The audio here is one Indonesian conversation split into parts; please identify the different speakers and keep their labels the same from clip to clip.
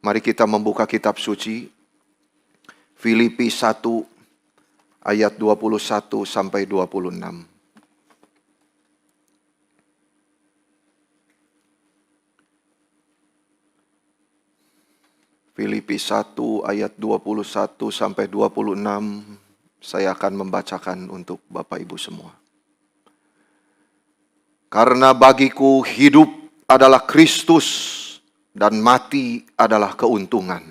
Speaker 1: Mari kita membuka kitab suci Filipi 1 ayat 21 sampai 26. Filipi 1 ayat 21 sampai 26. Saya akan membacakan untuk Bapak Ibu semua. Karena bagiku hidup adalah Kristus dan mati adalah keuntungan.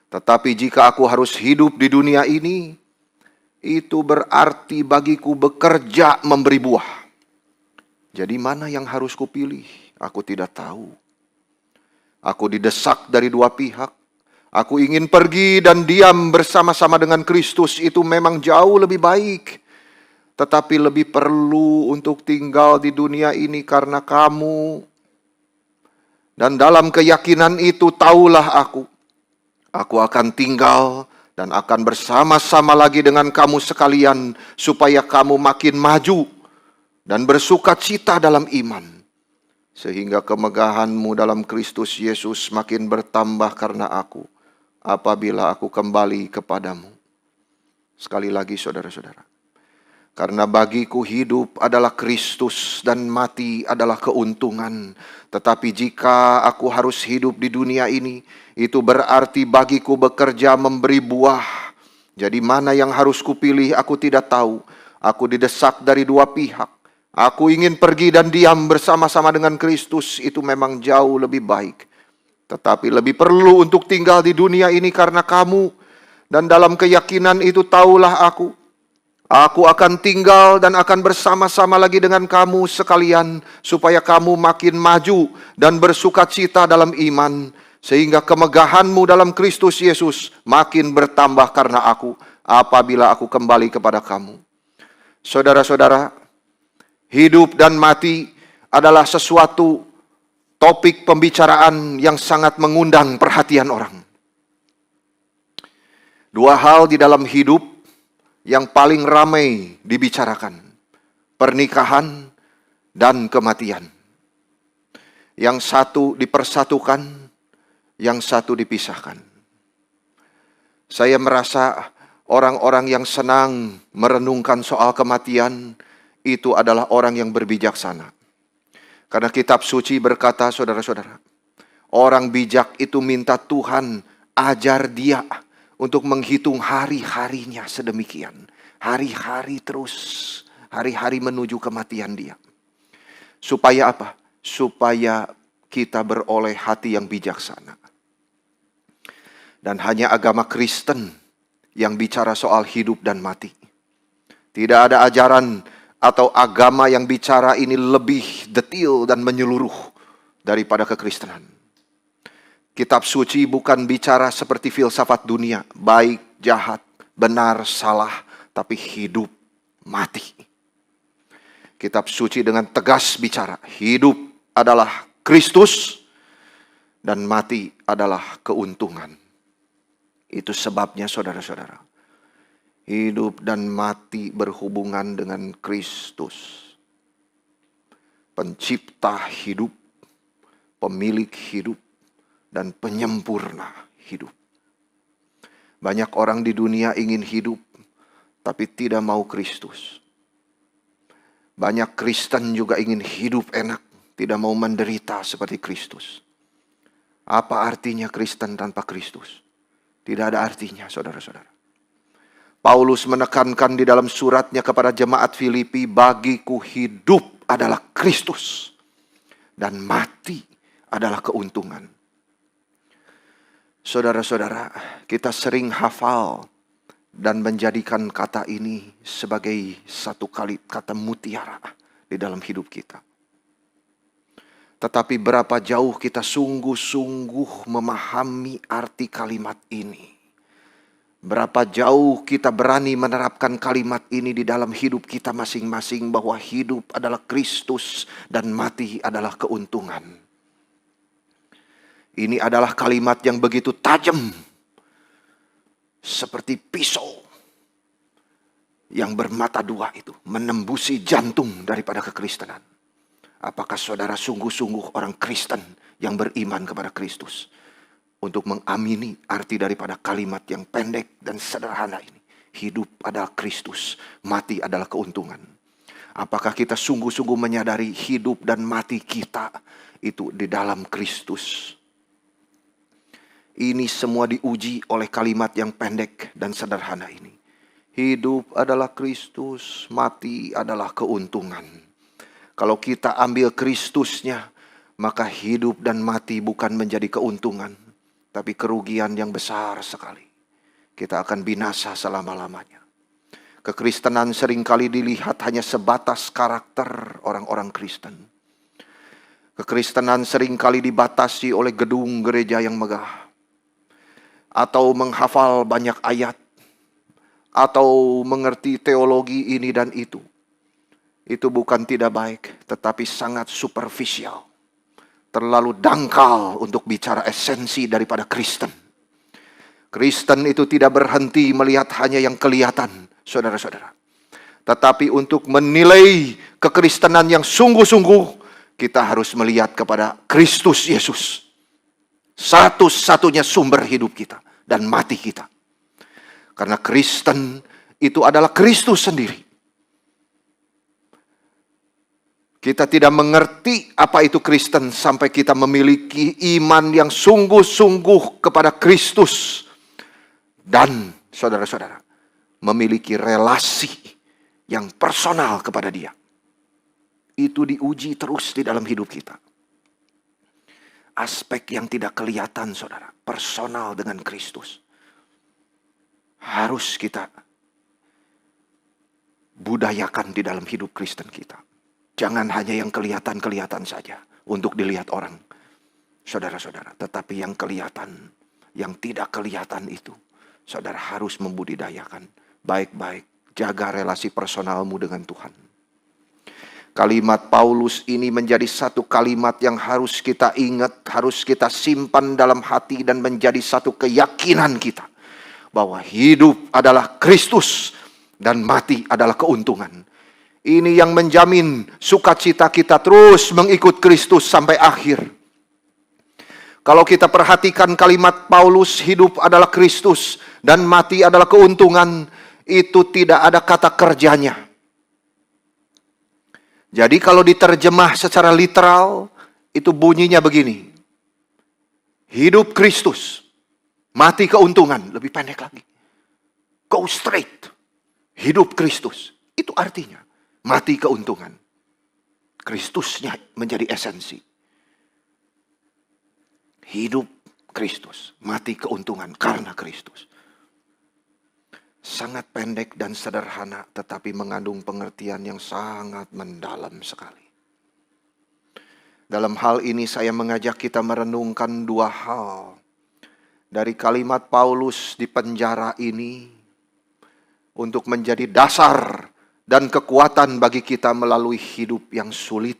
Speaker 1: Tetapi jika aku harus hidup di dunia ini, itu berarti bagiku bekerja memberi buah. Jadi mana yang harus kupilih? Aku tidak tahu. Aku didesak dari dua pihak. Aku ingin pergi dan diam bersama-sama dengan Kristus, itu memang jauh lebih baik. Tetapi lebih perlu untuk tinggal di dunia ini karena kamu. Dan dalam keyakinan itu tahulah aku akan tinggal dan akan bersama-sama lagi dengan kamu sekalian, supaya kamu makin maju dan bersukacita dalam iman, sehingga kemegahanmu dalam Kristus Yesus makin bertambah karena aku, apabila aku kembali kepadamu. Sekali lagi saudara-saudara, karena bagiku hidup adalah Kristus dan mati adalah keuntungan. Tetapi jika aku harus hidup di dunia ini, itu berarti bagiku bekerja memberi buah. Jadi mana yang harus kupilih aku tidak tahu. Aku didesak dari dua pihak. Aku ingin pergi dan diam bersama-sama dengan Kristus, itu memang jauh lebih baik. Tetapi lebih perlu untuk tinggal di dunia ini karena kamu. Dan dalam keyakinan itu tahulah aku akan tinggal dan akan bersama-sama lagi dengan kamu sekalian, supaya kamu makin maju dan bersukacita dalam iman, sehingga kemegahanmu dalam Kristus Yesus makin bertambah karena aku, apabila aku kembali kepada kamu. Saudara-saudara, hidup dan mati adalah sesuatu topik pembicaraan yang sangat mengundang perhatian orang. Dua hal di dalam hidup yang paling ramai dibicarakan: pernikahan dan kematian. Yang satu dipersatukan, yang satu dipisahkan. Saya merasa orang-orang yang senang merenungkan soal kematian itu adalah orang yang berbijaksana. Karena kitab suci berkata, saudara-saudara, orang bijak itu minta Tuhan ajar dia untuk menghitung hari-harinya sedemikian. Hari-hari terus. Hari-hari menuju kematian dia. Supaya apa? Supaya kita beroleh hati yang bijaksana. Dan hanya agama Kristen yang bicara soal hidup dan mati. Tidak ada ajaran atau agama yang bicara ini lebih detail dan menyeluruh daripada kekristenan. Kitab suci bukan bicara seperti filsafat dunia, baik, jahat, benar, salah, tapi hidup, mati. Kitab suci dengan tegas bicara, hidup adalah Kristus dan mati adalah keuntungan. Itu sebabnya saudara-saudara, hidup dan mati berhubungan dengan Kristus. Pencipta hidup, pemilik hidup, dan penyempurna hidup. Banyak orang di dunia ingin hidup, tapi tidak mau Kristus. Banyak Kristen juga ingin hidup enak, tidak mau menderita seperti Kristus. Apa artinya Kristen tanpa Kristus? Tidak ada artinya, saudara-saudara. Paulus menekankan di dalam suratnya kepada jemaat Filipi, bagiku hidup adalah Kristus dan mati adalah keuntungan. Saudara-saudara, kita sering hafal dan menjadikan kata ini sebagai satu kali kata mutiara di dalam hidup kita. Tetapi berapa jauh kita sungguh-sungguh memahami arti kalimat ini? Berapa jauh kita berani menerapkan kalimat ini di dalam hidup kita masing-masing, bahwa hidup adalah Kristus dan mati adalah keuntungan. Ini adalah kalimat yang begitu tajam, seperti pisau yang bermata dua itu, menembusi jantung daripada kekristenan. Apakah saudara sungguh-sungguh orang Kristen yang beriman kepada Kristus? untuk mengamini arti daripada kalimat yang pendek dan sederhana ini. Hidup adalah Kristus, mati adalah keuntungan. Apakah kita sungguh-sungguh menyadari hidup dan mati kita itu di dalam Kristus? Ini semua diuji oleh kalimat yang pendek dan sederhana ini. Hidup adalah Kristus, mati adalah keuntungan. Kalau kita ambil Kristusnya, maka hidup dan mati bukan menjadi keuntungan, tapi kerugian yang besar sekali. Kita akan binasa selama-lamanya. Kekristenan seringkali dilihat hanya sebatas karakter orang-orang Kristen. Kekristenan seringkali dibatasi oleh gedung gereja yang megah, atau menghafal banyak ayat, atau mengerti teologi ini dan itu. Itu bukan tidak baik, tetapi sangat superficial. Terlalu dangkal untuk bicara esensi daripada Kristen. Kristen itu tidak berhenti melihat hanya yang kelihatan, saudara-saudara. Tetapi untuk menilai kekristenan yang sungguh-sungguh, kita harus melihat kepada Kristus Yesus. Satu-satunya sumber hidup kita dan mati kita. Karena Kristen itu adalah Kristus sendiri. Kita tidak mengerti apa itu Kristen sampai kita memiliki iman yang sungguh-sungguh kepada Kristus. Dan saudara-saudara, memiliki relasi yang personal kepada Dia. Itu diuji terus di dalam hidup kita. Aspek yang tidak kelihatan, saudara, personal dengan Kristus, harus kita budayakan di dalam hidup Kristen kita. Jangan hanya yang kelihatan-kelihatan saja untuk dilihat orang, saudara-saudara. Tetapi yang kelihatan, yang tidak kelihatan itu, saudara harus membudidayakan baik-baik. Jaga relasi personalmu dengan Tuhan. Kalimat Paulus ini menjadi satu kalimat yang harus kita ingat, harus kita simpan dalam hati dan menjadi satu keyakinan kita. Bahwa hidup adalah Kristus dan mati adalah keuntungan. Ini yang menjamin sukacita kita terus mengikut Kristus sampai akhir. Kalau kita perhatikan kalimat Paulus, hidup adalah Kristus dan mati adalah keuntungan, itu tidak ada kata kerjanya. Jadi kalau diterjemah secara literal, itu bunyinya begini. Hidup Kristus, mati keuntungan, lebih pendek lagi. Go straight. Hidup Kristus, itu artinya mati keuntungan. Kristusnya menjadi esensi. Hidup Kristus, mati keuntungan karena Kristus. Sangat pendek dan sederhana, tetapi mengandung pengertian yang sangat mendalam sekali. Dalam hal ini saya mengajak kita merenungkan dua hal. Dari kalimat Paulus di penjara ini, untuk menjadi dasar dan kekuatan bagi kita melalui hidup yang sulit.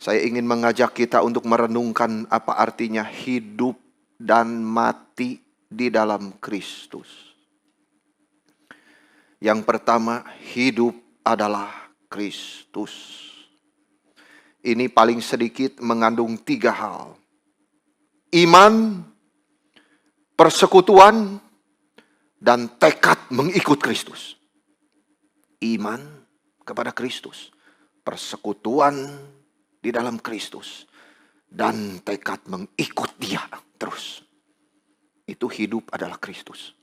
Speaker 1: Saya ingin mengajak kita untuk merenungkan apa artinya hidup dan mati di dalam Kristus. Yang pertama, hidup adalah Kristus. Ini paling sedikit mengandung 3 hal. Iman, persekutuan, dan tekad mengikut Kristus. Iman kepada Kristus, persekutuan di dalam Kristus, dan tekad mengikut Dia terus. Itu hidup adalah Kristus.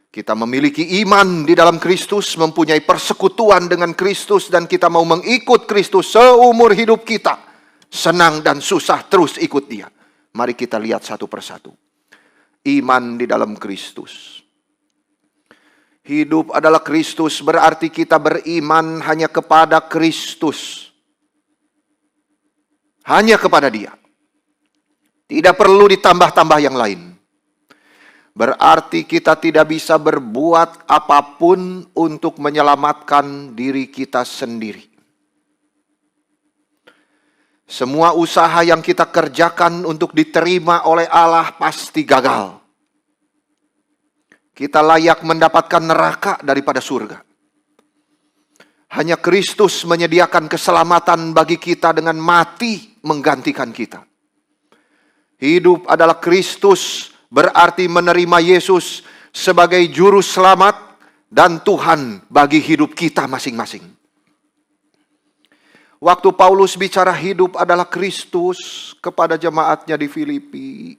Speaker 1: Kita memiliki iman di dalam Kristus, mempunyai persekutuan dengan Kristus, dan kita mau mengikut Kristus seumur hidup kita. Senang dan susah terus ikut Dia. Mari kita lihat satu persatu. Iman di dalam Kristus. Hidup adalah Kristus, berarti kita beriman hanya kepada Kristus. Hanya kepada Dia. Tidak perlu ditambah-tambah yang lain. Berarti kita tidak bisa berbuat apapun untuk menyelamatkan diri kita sendiri. Semua usaha yang kita kerjakan untuk diterima oleh Allah pasti gagal. Kita layak mendapatkan neraka daripada surga. Hanya Kristus menyediakan keselamatan bagi kita dengan mati menggantikan kita. Hidup adalah Kristus, berarti menerima Yesus sebagai juru selamat dan Tuhan bagi hidup kita masing-masing. Waktu Paulus bicara hidup adalah Kristus kepada jemaatnya di Filipi,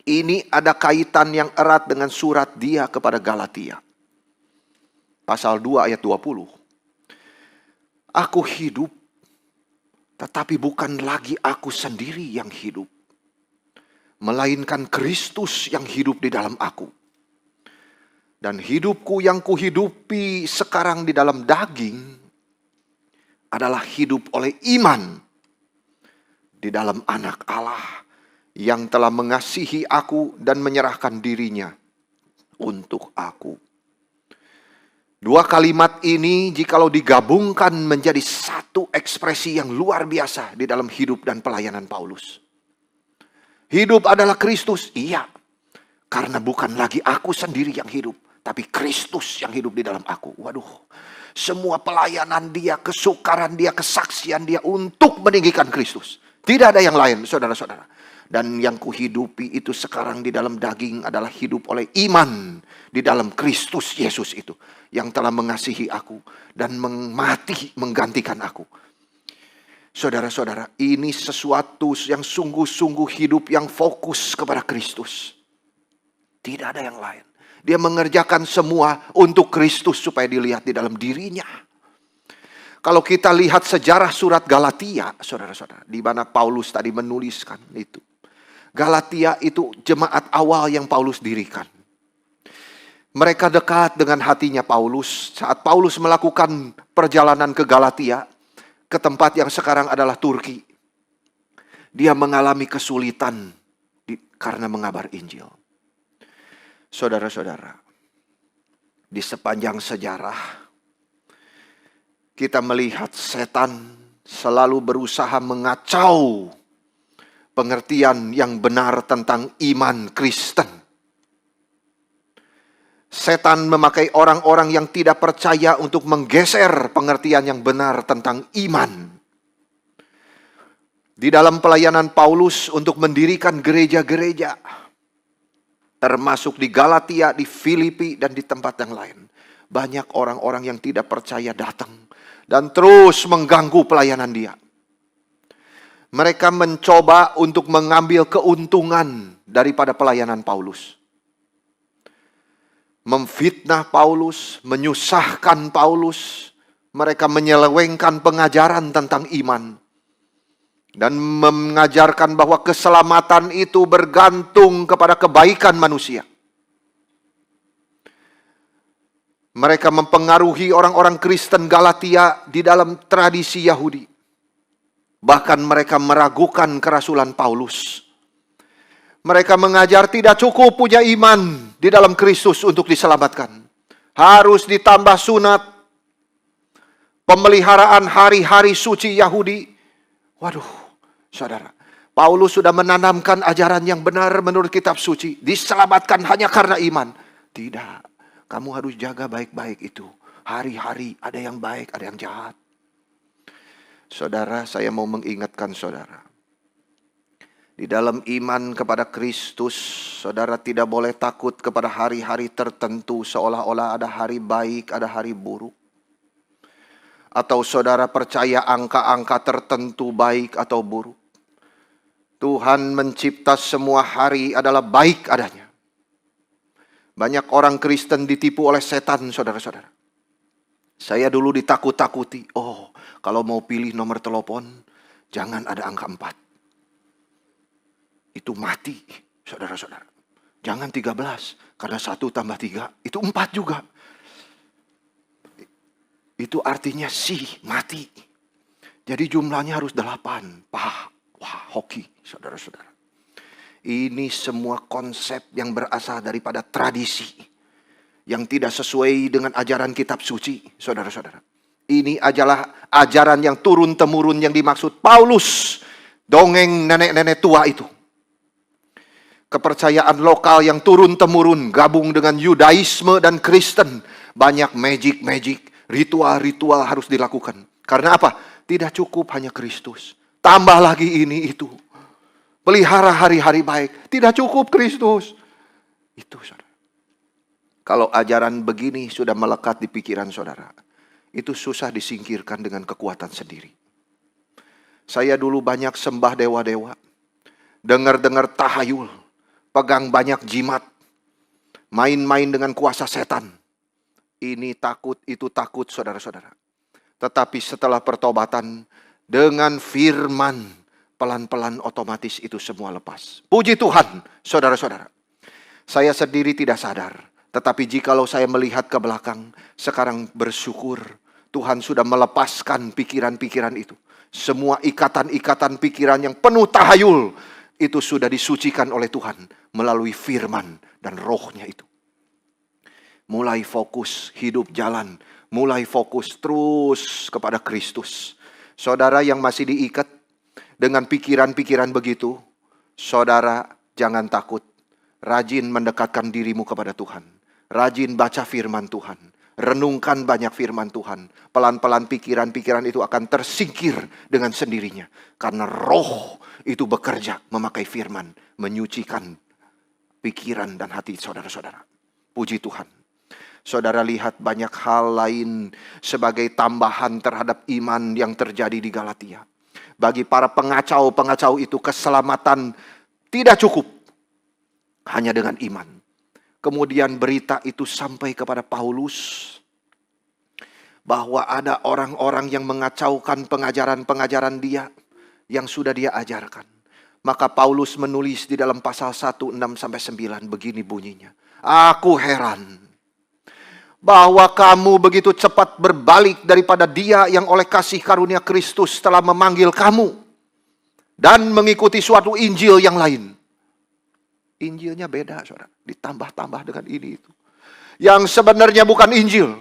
Speaker 1: ini ada kaitan yang erat dengan surat dia kepada Galatia. Pasal 2 ayat 20. Aku hidup, tetapi bukan lagi aku sendiri yang hidup, melainkan Kristus yang hidup di dalam aku. Dan hidupku yang kuhidupi sekarang di dalam daging adalah hidup oleh iman di dalam Anak Allah yang telah mengasihi aku dan menyerahkan dirinya untuk aku. Dua kalimat ini jikalau digabungkan menjadi satu ekspresi yang luar biasa di dalam hidup dan pelayanan Paulus. Hidup adalah Kristus, iya. Karena bukan lagi aku sendiri yang hidup, tapi Kristus yang hidup di dalam aku. Waduh, semua pelayanan dia, kesukaran dia, kesaksian dia untuk meninggikan Kristus. Tidak ada yang lain, saudara-saudara. Dan yang kuhidupi itu sekarang di dalam daging adalah hidup oleh iman di dalam Kristus Yesus itu, yang telah mengasihi aku dan mati menggantikan aku. Saudara-saudara, ini sesuatu yang sungguh-sungguh hidup yang fokus kepada Kristus. Tidak ada yang lain. Dia mengerjakan semua untuk Kristus supaya dilihat di dalam dirinya. Kalau kita lihat sejarah surat Galatia, saudara-saudara, di mana Paulus tadi menuliskan itu. Galatia itu jemaat awal yang Paulus dirikan. Mereka dekat dengan hatinya Paulus. Saat Paulus melakukan perjalanan ke Galatia, ke tempat yang sekarang adalah Turki, dia mengalami kesulitan karena mengabar Injil. Saudara-saudara, di sepanjang sejarah, kita melihat setan selalu berusaha mengacau pengertian yang benar tentang iman Kristen. Setan memakai orang-orang yang tidak percaya untuk menggeser pengertian yang benar tentang iman. Di dalam pelayanan Paulus untuk mendirikan gereja-gereja, termasuk di Galatia, di Filipi, dan di tempat yang lain, banyak orang-orang yang tidak percaya datang dan terus mengganggu pelayanan dia. Mereka mencoba untuk mengambil keuntungan daripada pelayanan Paulus. Memfitnah Paulus, menyusahkan Paulus. Mereka menyelewengkan pengajaran tentang iman. Dan mengajarkan bahwa keselamatan itu bergantung kepada kebaikan manusia. Mereka mempengaruhi orang-orang Kristen Galatia di dalam tradisi Yahudi. Bahkan mereka meragukan kerasulan Paulus. Mereka mengajar tidak cukup punya iman di dalam Kristus untuk diselamatkan. Harus ditambah sunat, pemeliharaan hari-hari suci Yahudi. Waduh, saudara, Paulus sudah menanamkan ajaran yang benar menurut kitab suci. Diselamatkan hanya karena iman. Tidak, kamu harus jaga baik-baik itu. Hari-hari ada yang baik, ada yang jahat. Saudara, saya mau mengingatkan saudara. Di dalam iman kepada Kristus, saudara tidak boleh takut kepada hari-hari tertentu seolah-olah ada hari baik, ada hari buruk. Atau saudara percaya angka-angka tertentu baik atau buruk. Tuhan mencipta semua hari adalah baik adanya. Banyak orang Kristen ditipu oleh setan, saudara-saudara. Saya dulu ditakut-takuti. Oh, kalau mau pilih nomor telepon, jangan ada angka 4. Itu mati, saudara-saudara. Jangan 13, karena 1 tambah 3, itu 4 juga. Itu artinya mati. Jadi jumlahnya harus 8. Wah, hoki, saudara-saudara. Ini semua konsep yang berasal daripada tradisi. Yang tidak sesuai dengan ajaran kitab suci, saudara-saudara. Ini adalah ajaran yang turun-temurun yang dimaksud Paulus. Dongeng nenek-nenek tua itu. Kepercayaan lokal yang turun-temurun gabung dengan Yudaisme dan Kristen. Banyak magic, ritual-ritual harus dilakukan. Karena apa? Tidak cukup hanya Kristus. Tambah lagi ini itu. pelihara hari-hari baik. Tidak cukup Kristus. Itu saudara. Kalau ajaran begini sudah melekat di pikiran saudara, itu susah disingkirkan dengan kekuatan sendiri. Saya dulu banyak sembah dewa-dewa, dengar-dengar tahayul, pegang banyak jimat, main-main dengan kuasa setan. Ini takut, itu takut saudara-saudara. Tetapi setelah pertobatan, dengan firman, pelan-pelan otomatis itu semua lepas. Puji Tuhan, saudara-saudara. Saya sendiri tidak sadar. Tetapi jikalau saya melihat ke belakang, sekarang bersyukur Tuhan sudah melepaskan pikiran-pikiran itu. Semua ikatan-ikatan pikiran yang penuh tahayul, itu sudah disucikan oleh Tuhan melalui firman dan rohnya itu. Mulai fokus hidup jalan, mulai fokus terus kepada Kristus. Saudara yang masih diikat dengan pikiran-pikiran begitu, saudara jangan takut. Rajin mendekatkan dirimu kepada Tuhan. Rajin baca firman Tuhan. Renungkan banyak firman Tuhan. Pelan-pelan pikiran-pikiran itu akan tersingkir dengan sendirinya. Karena roh itu bekerja memakai firman. Menyucikan pikiran dan hati saudara-saudara. Puji Tuhan. Saudara lihat banyak hal lain sebagai tambahan terhadap iman yang terjadi di Galatia. Bagi para pengacau-pengacau itu keselamatan tidak cukup hanya dengan iman. Kemudian berita itu sampai kepada Paulus bahwa ada orang-orang yang mengacaukan pengajaran-pengajaran dia yang sudah dia ajarkan. Maka Paulus menulis di dalam pasal 1, 6-9 begini bunyinya. Aku heran bahwa kamu begitu cepat berbalik daripada dia yang oleh kasih karunia Kristus telah memanggil kamu dan mengikuti suatu Injil yang lain. Injilnya beda, saudara. Ditambah-tambah dengan ini itu. Yang sebenarnya bukan Injil.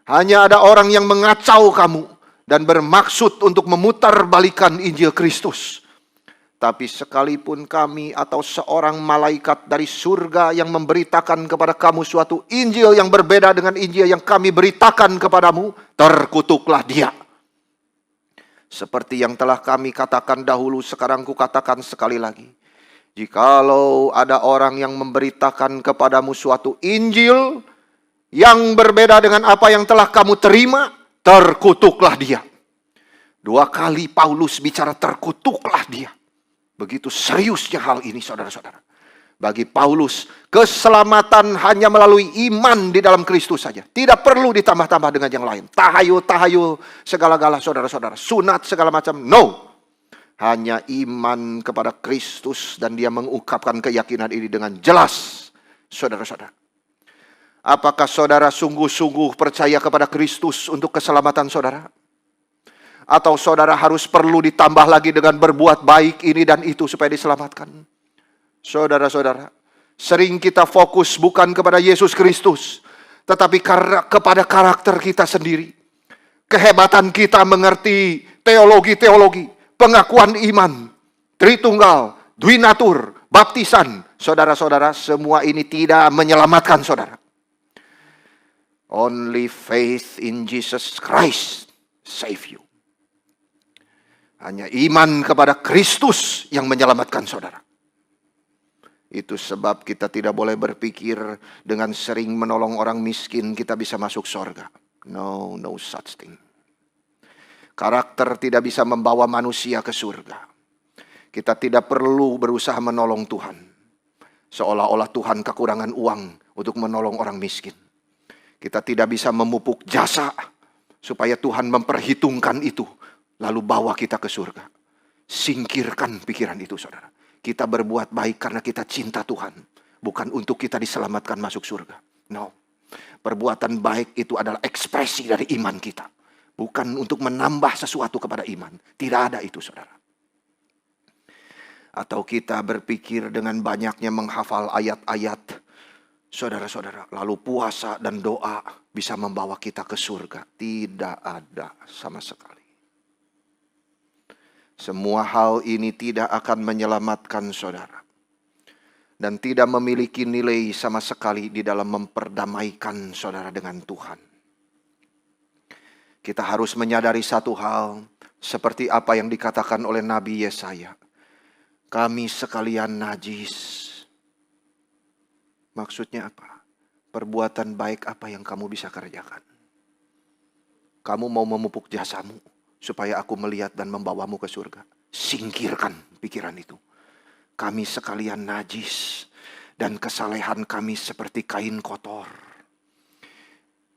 Speaker 1: Hanya ada orang yang mengacau kamu dan bermaksud untuk memutarbalikan Injil Kristus. Tapi sekalipun kami atau seorang malaikat dari surga yang memberitakan kepada kamu suatu Injil yang berbeda dengan Injil yang kami beritakan kepadamu, terkutuklah dia. Seperti yang telah kami katakan dahulu, sekarang kukatakan sekali lagi. Jikalau ada orang yang memberitakan kepadamu suatu Injil yang berbeda dengan apa yang telah kamu terima, terkutuklah dia. 2 kali Paulus bicara terkutuklah dia. Begitu seriusnya hal ini saudara-saudara. Bagi Paulus, keselamatan hanya melalui iman di dalam Kristus saja. Tidak perlu ditambah-tambah dengan yang lain. Tahayul-tahayul segala-gala saudara-saudara. Sunat segala macam. No. Hanya iman kepada Kristus dan dia mengungkapkan keyakinan ini dengan jelas. Saudara-saudara. Apakah saudara sungguh-sungguh percaya kepada Kristus untuk keselamatan saudara? Atau saudara harus perlu ditambah lagi dengan berbuat baik ini dan itu supaya diselamatkan? Saudara-saudara, sering kita fokus bukan kepada Yesus Kristus, tetapi kepada karakter kita sendiri. Kehebatan kita mengerti teologi-teologi, pengakuan iman, Tritunggal, Dwinatur, baptisan. Saudara-saudara, semua ini tidak menyelamatkan saudara. Only faith in Jesus Christ save you. Hanya iman kepada Kristus yang menyelamatkan saudara. Itu sebab kita tidak boleh berpikir dengan sering menolong orang miskin kita bisa masuk surga. No such thing. Karakter tidak bisa membawa manusia ke surga. Kita tidak perlu berusaha menolong Tuhan. Seolah-olah Tuhan kekurangan uang untuk menolong orang miskin. Kita tidak bisa memupuk jasa supaya Tuhan memperhitungkan itu. Lalu bawa kita ke surga. Singkirkan pikiran itu saudara. Kita berbuat baik karena kita cinta Tuhan. Bukan untuk kita diselamatkan masuk surga. No. Perbuatan baik itu adalah ekspresi dari iman kita. Bukan untuk menambah sesuatu kepada iman. Tidak ada itu saudara. Atau kita berpikir dengan banyaknya menghafal ayat-ayat. Saudara-saudara, lalu puasa dan doa bisa membawa kita ke surga. Tidak ada sama sekali. Semua hal ini tidak akan menyelamatkan saudara. Dan tidak memiliki nilai sama sekali di dalam memperdamaikan saudara dengan Tuhan. Kita harus menyadari satu hal, seperti apa yang dikatakan oleh Nabi Yesaya. Kami sekalian najis. Maksudnya apa? Perbuatan baik apa yang kamu bisa kerjakan? Kamu mau memupuk jasamu supaya aku melihat dan membawamu ke surga. Singkirkan pikiran itu. Kami sekalian najis dan kesalehan kami seperti kain kotor.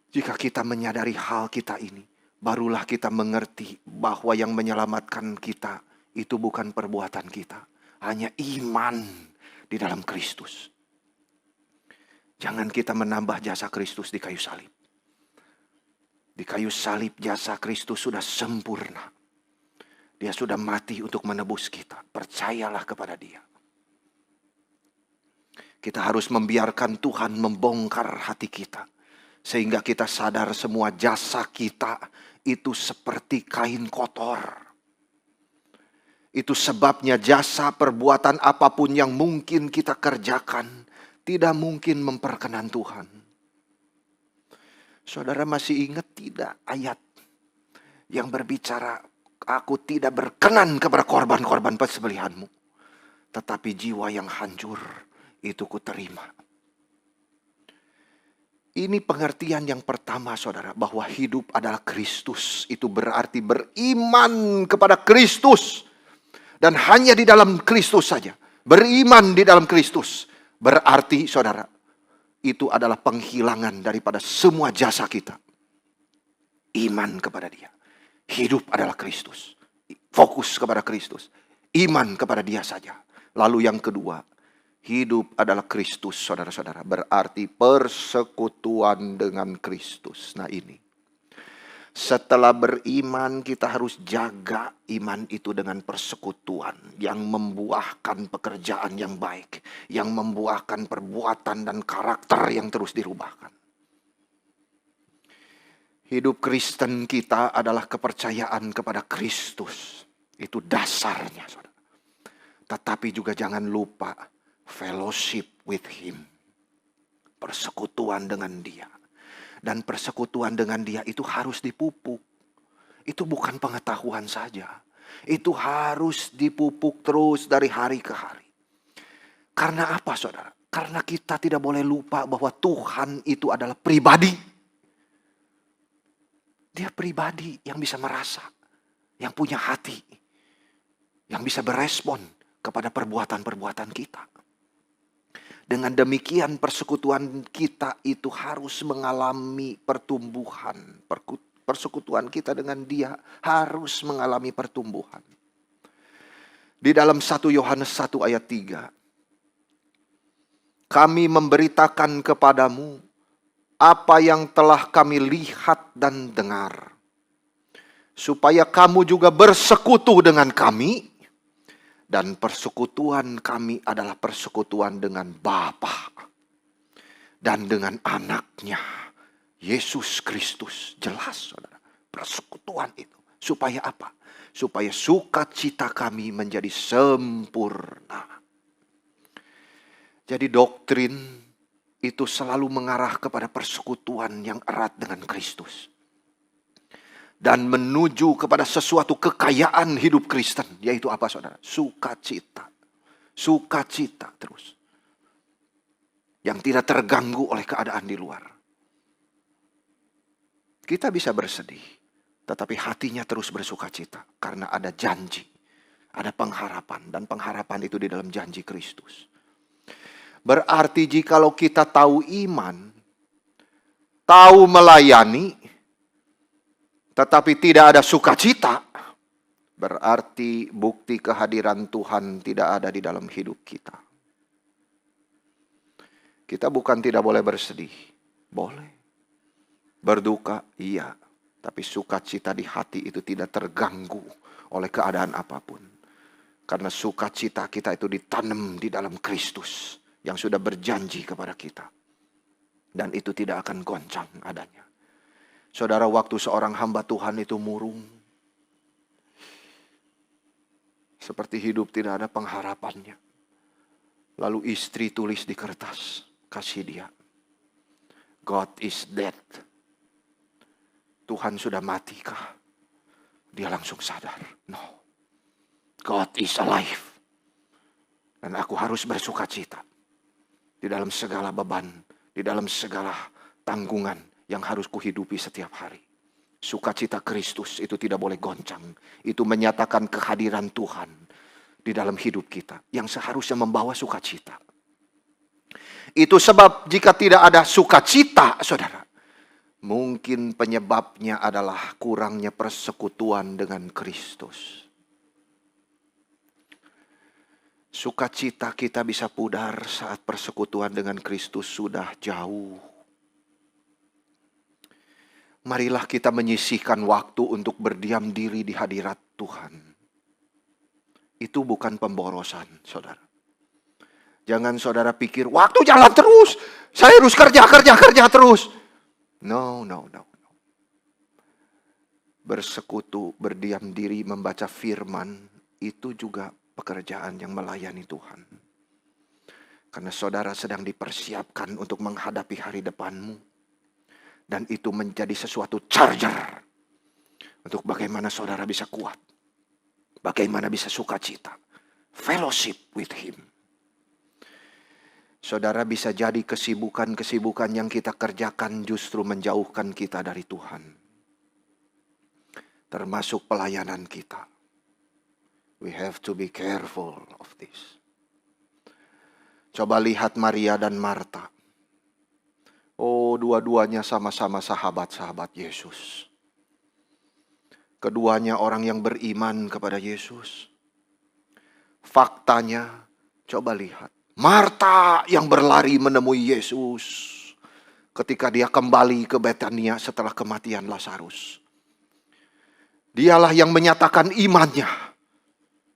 Speaker 1: Jika kita menyadari hal kita ini, barulah kita mengerti bahwa yang menyelamatkan kita itu bukan perbuatan kita. Hanya iman di dalam Kristus. Jangan kita menambah jasa Kristus di kayu salib. Di kayu salib jasa Kristus sudah sempurna. Dia sudah mati untuk menebus kita. Percayalah kepada Dia. Kita harus membiarkan Tuhan membongkar hati kita. Sehingga kita sadar semua jasa kita itu seperti kain kotor. Itu sebabnya jasa perbuatan apapun yang mungkin kita kerjakan tidak mungkin memperkenan Tuhan. Saudara masih ingat tidak ayat yang berbicara, aku tidak berkenan kepada korban-korban persembelihanmu, tetapi jiwa yang hancur itu kuterima. Ini pengertian yang pertama, saudara, bahwa hidup adalah Kristus. Itu berarti beriman kepada Kristus. Dan hanya di dalam Kristus saja. Beriman di dalam Kristus. Berarti, saudara, itu adalah penghilangan daripada semua jasa kita. Iman kepada Dia. Hidup adalah Kristus. Fokus kepada Kristus. Iman kepada Dia saja. Lalu yang kedua, hidup adalah Kristus, saudara-saudara. Berarti persekutuan dengan Kristus. Nah ini. Setelah beriman, kita harus jaga iman itu dengan persekutuan yang membuahkan pekerjaan yang baik, yang membuahkan perbuatan dan karakter yang terus dirubahkan. Hidup Kristen kita adalah kepercayaan kepada Kristus. Itu dasarnya, saudara. Tetapi juga jangan lupa fellowship with Him. Persekutuan dengan Dia. Dan persekutuan dengan Dia itu harus dipupuk. Itu bukan pengetahuan saja. Itu harus dipupuk terus dari hari ke hari. Karena apa, saudara? Karena kita tidak boleh lupa bahwa Tuhan itu adalah pribadi. Dia pribadi yang bisa merasa. Yang punya hati. Yang bisa berespon kepada perbuatan-perbuatan kita. Dengan demikian persekutuan kita itu harus mengalami pertumbuhan. Persekutuan kita dengan Dia harus mengalami pertumbuhan. Di dalam 1 Yohanes 1 ayat 3. Kami memberitakan kepadamu apa yang telah kami lihat dan dengar. Supaya kamu juga bersekutu dengan kami. Dan persekutuan kami adalah persekutuan dengan Bapa dan dengan anaknya, Yesus Kristus. Jelas, saudara, persekutuan itu. Supaya apa? Supaya sukacita kami menjadi sempurna. Jadi doktrin itu selalu mengarah kepada persekutuan yang erat dengan Kristus. Dan menuju kepada sesuatu kekayaan hidup Kristen. Yaitu apa, saudara? Sukacita. Sukacita terus. Yang tidak terganggu oleh keadaan di luar. Kita bisa bersedih. Tetapi hatinya terus bersukacita. Karena ada janji. Ada pengharapan. Dan pengharapan itu di dalam janji Kristus. Berarti jikalau kita tahu iman. Tahu melayani. Tetapi tidak ada sukacita, berarti bukti kehadiran Tuhan tidak ada di dalam hidup kita. Kita bukan tidak boleh bersedih, boleh. Berduka, iya. Tapi sukacita di hati itu tidak terganggu oleh keadaan apapun. Karena sukacita kita itu ditanam di dalam Kristus yang sudah berjanji kepada kita. Dan itu tidak akan goncang adanya. Saudara, waktu seorang hamba Tuhan itu murung. Seperti hidup tidak ada pengharapannya. Lalu istri tulis di kertas. Kasih dia. God is dead. Tuhan sudah matikah? Dia langsung sadar. No. God is alive. Dan aku harus bersuka cita di dalam segala beban, di dalam segala tanggungan yang harus kuhidupi setiap hari. Sukacita Kristus itu tidak boleh goncang. Itu menyatakan kehadiran Tuhan di dalam hidup kita yang seharusnya membawa sukacita. Itu sebab jika tidak ada sukacita, saudara, mungkin penyebabnya adalah kurangnya persekutuan dengan Kristus. Sukacita kita bisa pudar saat persekutuan dengan Kristus sudah jauh. Marilah kita menyisihkan waktu untuk berdiam diri di hadirat Tuhan. Itu bukan pemborosan, saudara. Jangan saudara pikir, waktu jalan terus, saya harus kerja terus. No. Bersekutu, berdiam diri, membaca firman, itu juga pekerjaan yang melayani Tuhan. Karena saudara sedang dipersiapkan untuk menghadapi hari depanmu. Dan itu menjadi sesuatu charger untuk bagaimana saudara bisa kuat. Bagaimana bisa sukacita. Fellowship with Him. Saudara, bisa jadi kesibukan-kesibukan yang kita kerjakan justru menjauhkan kita dari Tuhan. Termasuk pelayanan kita. We have to be careful of this. Coba lihat Maria dan Marta. Oh, dua-duanya sama-sama sahabat-sahabat Yesus. Keduanya orang yang beriman kepada Yesus. Faktanya, coba lihat. Marta yang berlari menemui Yesus ketika dia kembali ke Betania setelah kematian Lazarus. Dialah yang menyatakan imannya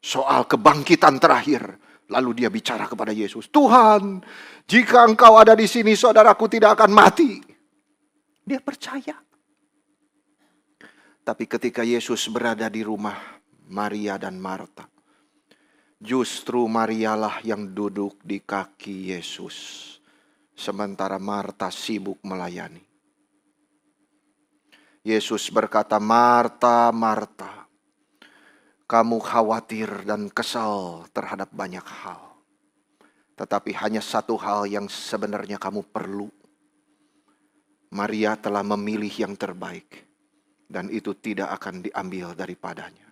Speaker 1: soal kebangkitan terakhir. Lalu dia bicara kepada Yesus, Tuhan, jika Engkau ada di sini, saudaraku tidak akan mati. Dia percaya. Tapi ketika Yesus berada di rumah Maria dan Marta, justru Marialah yang duduk di kaki Yesus, sementara Marta sibuk melayani. Yesus berkata, Marta, Marta, kamu khawatir dan kesal terhadap banyak hal. Tetapi hanya satu hal yang sebenarnya kamu perlu. Maria telah memilih yang terbaik. Dan itu tidak akan diambil daripadanya.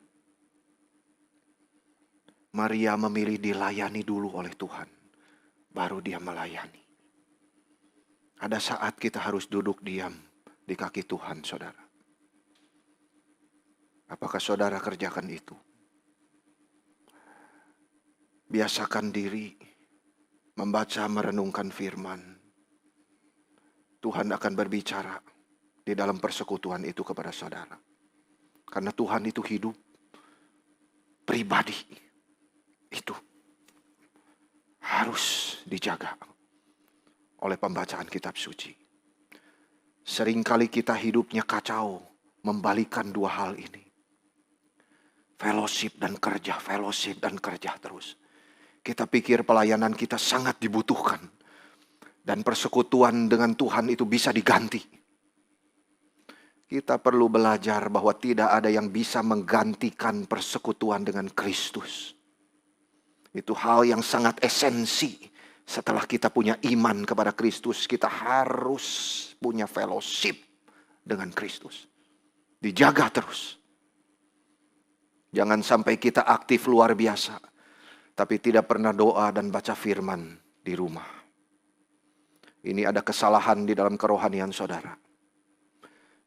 Speaker 1: Maria memilih dilayani dulu oleh Tuhan. Baru dia melayani. Ada saat kita harus duduk diam di kaki Tuhan, saudara. Apakah saudara kerjakan itu? Biasakan diri membaca, merenungkan firman. Tuhan akan berbicara di dalam persekutuan itu kepada saudara. Karena Tuhan itu hidup, pribadi. Itu harus dijaga oleh pembacaan kitab suci. Seringkali kita hidupnya kacau, membalikan dua hal ini. Fellowship dan kerja terus. Kita pikir pelayanan kita sangat dibutuhkan. Dan persekutuan dengan Tuhan itu bisa diganti. Kita perlu belajar bahwa tidak ada yang bisa menggantikan persekutuan dengan Kristus. Itu hal yang sangat esensi. Setelah kita punya iman kepada Kristus, kita harus punya fellowship dengan Kristus. Dijaga terus. Jangan sampai kita aktif luar biasa, tapi tidak pernah doa dan baca firman di rumah. Ini ada kesalahan di dalam kerohanian saudara.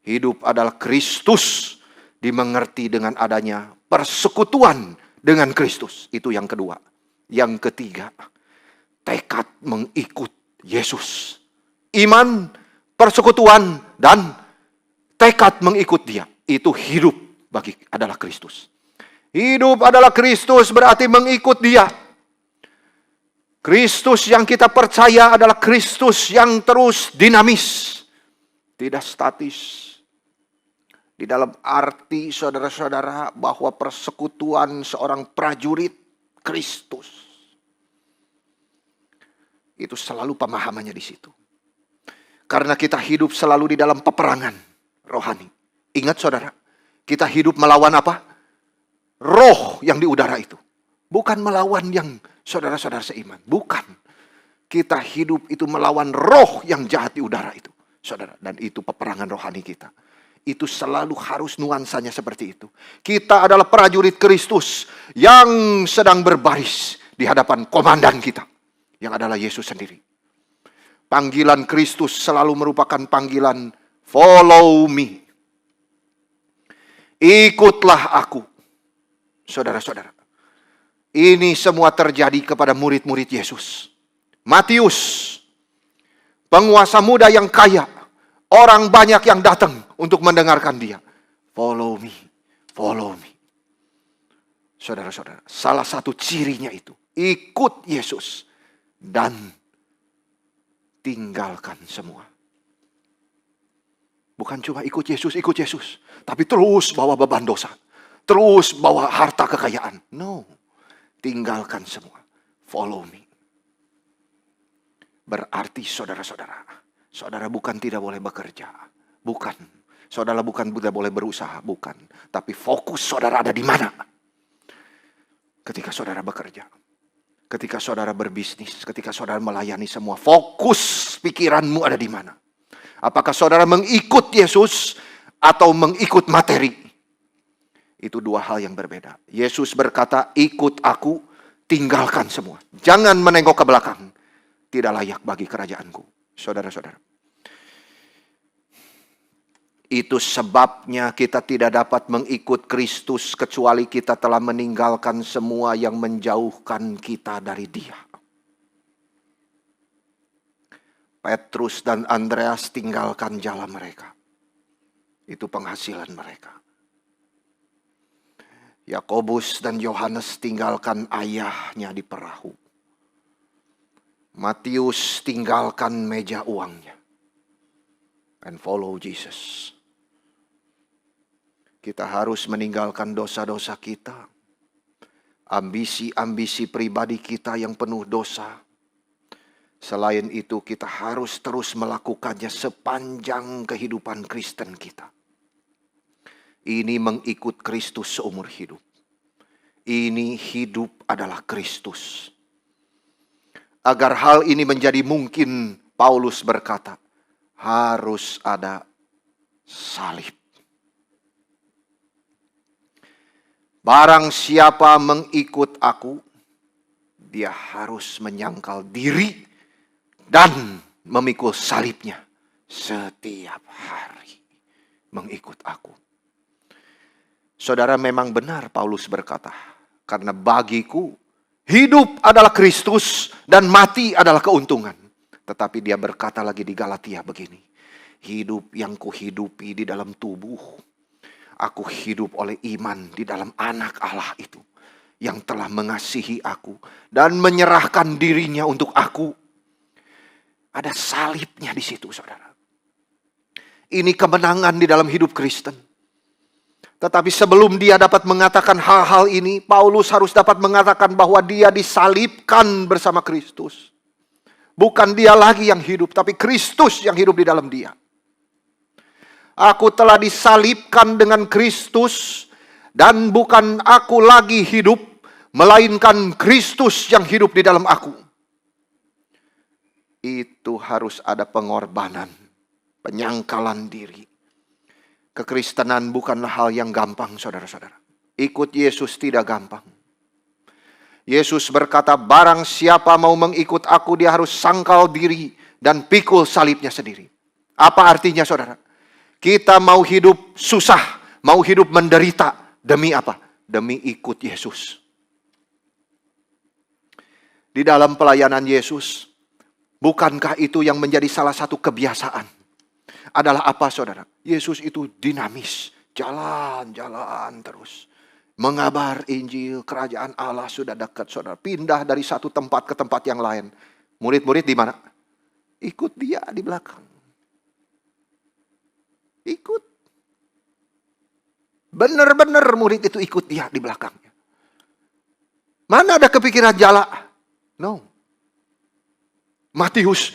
Speaker 1: Hidup adalah Kristus, dimengerti dengan adanya persekutuan dengan Kristus. Itu yang kedua. Yang ketiga, tekad mengikut Yesus. Iman, persekutuan, dan tekad mengikut Dia. Itu hidup adalah Kristus. Hidup adalah Kristus berarti mengikut Dia. Kristus yang kita percaya adalah Kristus yang terus dinamis. Tidak statis. Di dalam arti saudara-saudara bahwa persekutuan seorang prajurit Kristus. Itu selalu pemahamannya di situ. Karena kita hidup selalu di dalam peperangan rohani. Ingat saudara, kita hidup melawan apa? Roh yang di udara itu. Bukan melawan yang Saudara-saudara seiman, bukan. Kita hidup itu melawan roh yang jahat di udara itu, saudara. Dan itu peperangan rohani kita. Itu selalu harus nuansanya seperti itu. Kita adalah prajurit Kristus yang sedang berbaris di hadapan komandan kita, yang adalah Yesus sendiri. Panggilan Kristus selalu merupakan panggilan follow me. Ikutlah aku. Saudara-saudara, ini semua terjadi kepada murid-murid Yesus. Matius, penguasa muda yang kaya, orang banyak yang datang untuk mendengarkan dia. Follow me, follow me. Saudara-saudara, salah satu cirinya itu, ikut Yesus dan tinggalkan semua. Bukan cuma ikut Yesus, tapi terus bawa beban dosa. Terus bawa harta kekayaan. No, tinggalkan semua. Follow me. Berarti saudara-saudara, saudara bukan tidak boleh bekerja. Bukan. Saudara bukan tidak boleh berusaha. Bukan. Tapi fokus saudara ada di mana? Ketika saudara bekerja. Ketika saudara berbisnis. Ketika saudara melayani semua. Fokus pikiranmu ada di mana? Apakah saudara mengikut Yesus atau mengikut materi? Itu dua hal yang berbeda. Yesus berkata, ikut aku, tinggalkan semua. Jangan menengok ke belakang. Tidak layak bagi kerajaanku. Saudara-saudara. Itu sebabnya kita tidak dapat mengikut Kristus kecuali kita telah meninggalkan semua yang menjauhkan kita dari Dia. Petrus dan Andreas tinggalkan jalan mereka. Itu penghasilan mereka. Yakobus dan Yohanes tinggalkan ayahnya di perahu. Matius tinggalkan meja uangnya. And follow Jesus. Kita harus meninggalkan dosa-dosa kita. Ambisi-ambisi pribadi kita yang penuh dosa. Selain itu kita harus terus melakukannya sepanjang kehidupan Kristen kita. Ini mengikut Kristus seumur hidup. Ini hidup adalah Kristus. Agar hal ini menjadi mungkin, Paulus berkata, harus ada salib. Barang siapa mengikut aku, dia harus menyangkal diri dan memikul salibnya setiap hari. Mengikut aku. Saudara, memang benar Paulus berkata, karena bagiku hidup adalah Kristus dan mati adalah keuntungan. Tetapi dia berkata lagi di Galatia begini, hidup yang kuhidupi di dalam tubuh, aku hidup oleh iman di dalam anak Allah itu, yang telah mengasihi aku dan menyerahkan dirinya untuk aku. Ada salibnya di situ, saudara. Ini kemenangan di dalam hidup Kristen. Tetapi sebelum dia dapat mengatakan hal-hal ini, Paulus harus dapat mengatakan bahwa dia disalibkan bersama Kristus. Bukan dia lagi yang hidup, tapi Kristus yang hidup di dalam dia. Aku telah disalibkan dengan Kristus, dan bukan aku lagi hidup, melainkan Kristus yang hidup di dalam aku. Itu harus ada pengorbanan, penyangkalan diri. Kekristenan bukanlah hal yang gampang, saudara-saudara. Ikut Yesus tidak gampang. Yesus berkata, barang siapa mau mengikut aku, dia harus sangkal diri dan pikul salibnya sendiri. Apa artinya, saudara? Kita mau hidup susah, mau hidup menderita. Demi apa? Demi ikut Yesus. Di dalam pelayanan Yesus, bukankah itu yang menjadi salah satu kebiasaan? Adalah apa, saudara? Yesus itu dinamis, jalan-jalan terus. Mengabar Injil, kerajaan Allah sudah dekat, saudara. Pindah dari satu tempat ke tempat yang lain. Murid-murid di mana? Ikut dia di belakang. Ikut. Benar-benar murid itu ikut dia di belakangnya. Mana ada kepikiran jala? No. Matius,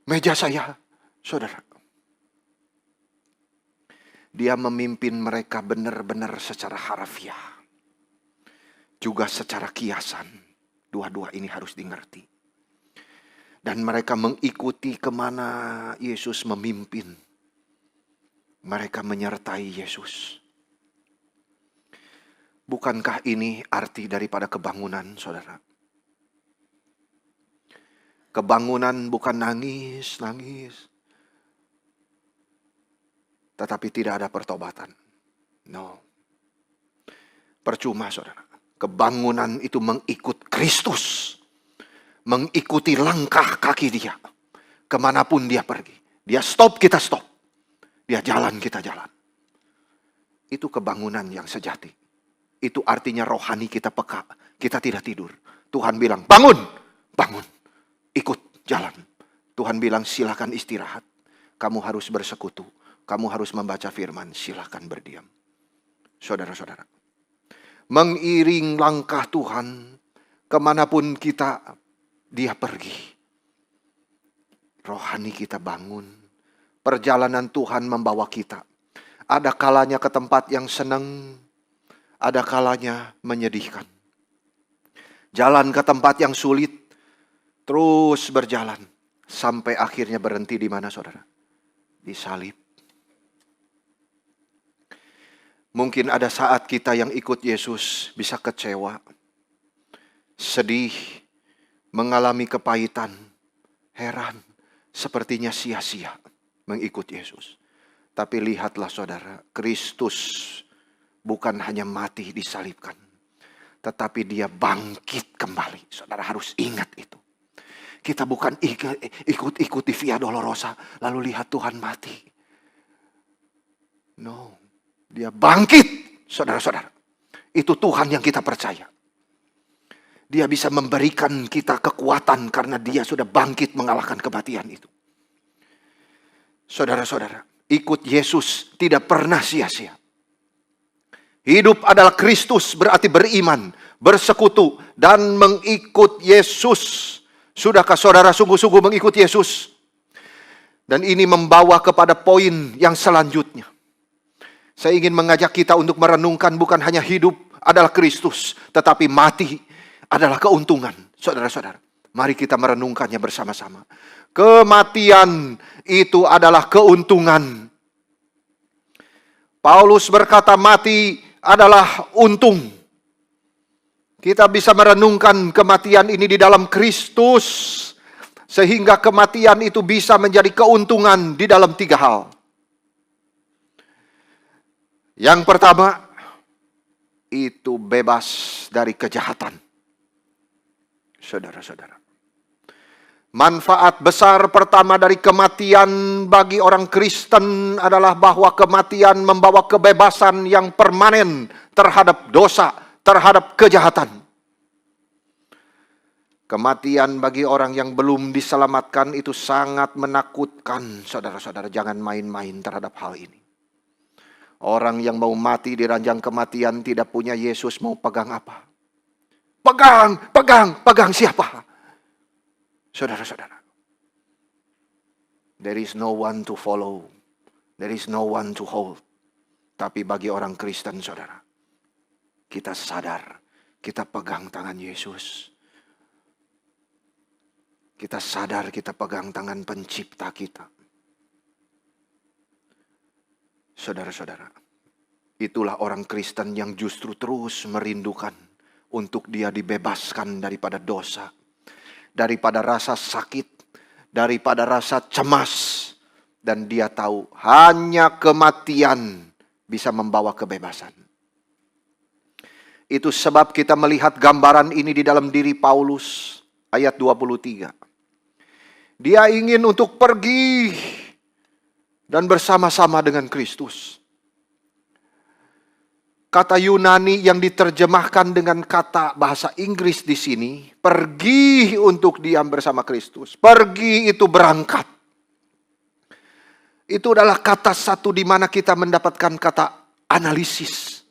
Speaker 1: meja saya, saudara. Dia memimpin mereka benar-benar secara harafiah. Juga secara kiasan. 2 Dua-dua ini harus dimengerti. Dan mereka mengikuti kemana Yesus memimpin. Mereka menyertai Yesus. Bukankah ini arti daripada kebangunan, saudara? Kebangunan bukan nangis. Tetapi tidak ada pertobatan. No. Percuma, saudara. Kebangunan itu mengikut Kristus. Mengikuti langkah kaki dia. Kemanapun dia pergi. Dia stop, kita stop. Dia jalan, kita jalan. Itu kebangunan yang sejati. Itu artinya rohani kita peka. Kita tidak tidur. Tuhan bilang, bangun, bangun. Ikut, jalan. Tuhan bilang, silakan istirahat. Kamu harus bersekutu. Kamu harus membaca firman, silakan berdiam. Saudara-saudara. Mengiring langkah Tuhan. Kemanapun dia pergi. Rohani kita bangun. Perjalanan Tuhan membawa kita. Ada kalanya ke tempat yang senang. Ada kalanya menyedihkan. Jalan ke tempat yang sulit. Terus berjalan. Sampai akhirnya berhenti di mana, saudara? Di salib. Mungkin ada saat kita yang ikut Yesus bisa kecewa. Sedih. Mengalami kepahitan. Heran. Sepertinya sia-sia mengikut Yesus. Tapi lihatlah saudara. Kristus bukan hanya mati disalibkan. Tetapi dia bangkit kembali. Saudara harus ingat itu. Kita bukan ikuti Via Dolorosa. Lalu lihat Tuhan mati. No. Dia bangkit. Saudara-saudara. Itu Tuhan yang kita percaya. Dia bisa memberikan kita kekuatan. Karena dia sudah bangkit mengalahkan kematian itu. Saudara-saudara. Ikut Yesus tidak pernah sia-sia. Hidup adalah Kristus, berarti beriman, bersekutu, dan mengikut Yesus. Sudahkah saudara sungguh-sungguh mengikut Yesus? Dan ini membawa kepada poin yang selanjutnya. Saya ingin mengajak kita untuk merenungkan bukan hanya hidup adalah Kristus, tetapi mati adalah keuntungan. Saudara-saudara, mari kita merenungkannya bersama-sama. Kematian itu adalah keuntungan. Paulus berkata mati adalah untung. Kita bisa merenungkan kematian ini di dalam Kristus. Sehingga kematian itu bisa menjadi keuntungan di dalam 3 hal. Yang pertama, itu bebas dari kejahatan. Saudara-saudara. Manfaat besar pertama dari kematian bagi orang Kristen adalah bahwa kematian membawa kebebasan yang permanen terhadap dosa, terhadap kejahatan. Kematian bagi orang yang belum diselamatkan itu sangat menakutkan. Saudara-saudara, jangan main-main terhadap hal ini. Orang yang mau mati di ranjang kematian tidak punya Yesus, mau pegang apa? Pegang siapa? Saudara-saudara. There is no one to follow. There is no one to hold. Tapi bagi orang Kristen, saudara, kita sadar, kita pegang tangan Yesus. Kita sadar kita pegang tangan pencipta kita. Saudara-saudara, itulah orang Kristen yang justru terus merindukan untuk dia dibebaskan daripada dosa, daripada rasa sakit, daripada rasa cemas. Dan dia tahu hanya kematian bisa membawa kebebasan. Itu sebab kita melihat gambaran ini di dalam diri Paulus ayat 23. Dia ingin untuk pergi dan bersama-sama dengan Kristus. Kata Yunani yang diterjemahkan dengan kata bahasa Inggris di sini, pergi untuk diam bersama Kristus. Pergi itu berangkat. Itu adalah kata satu di mana kita mendapatkan kata analisis.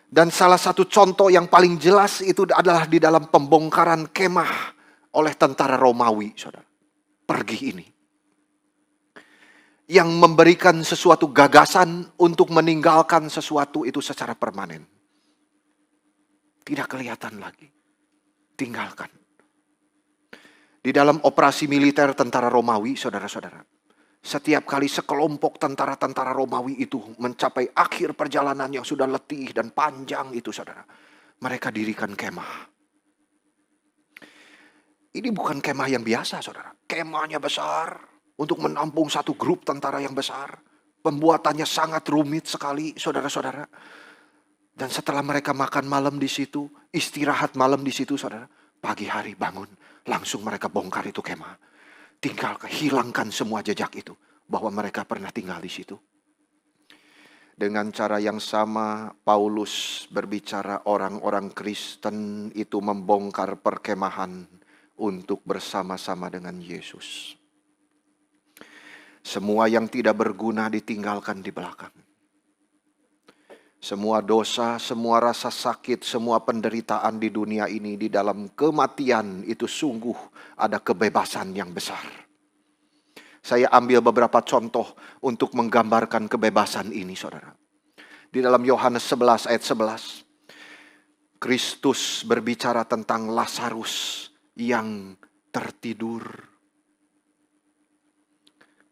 Speaker 1: Dan salah satu contoh yang paling jelas itu adalah di dalam pembongkaran kemah oleh tentara Romawi, saudara. Pergi ini. Yang memberikan sesuatu gagasan untuk meninggalkan sesuatu itu secara permanen. Tidak kelihatan lagi. tinggalkan. Di dalam operasi militer tentara Romawi, saudara-saudara, setiap kali sekelompok tentara-tentara Romawi itu mencapai akhir perjalanan yang sudah letih dan panjang itu, saudara, mereka dirikan kemah. Ini bukan kemah yang biasa, saudara. Kemahnya besar untuk menampung satu grup tentara yang besar. Pembuatannya sangat rumit sekali, saudara-saudara. Dan setelah mereka makan malam di situ, istirahat malam di situ, saudara, pagi hari bangun, langsung mereka bongkar itu kemah. Tinggal hilangkan semua jejak itu bahwa mereka pernah tinggal di situ. Dengan cara yang sama, Paulus berbicara orang-orang Kristen itu membongkar perkemahan untuk bersama-sama dengan Yesus. Semua yang tidak berguna ditinggalkan di belakang. Semua dosa, semua rasa sakit, semua penderitaan di dunia ini, di dalam kematian itu sungguh ada kebebasan yang besar. Saya ambil beberapa contoh untuk menggambarkan kebebasan ini, saudara. Di dalam Yohanes 11 ayat 11, Kristus berbicara tentang Lazarus yang tertidur.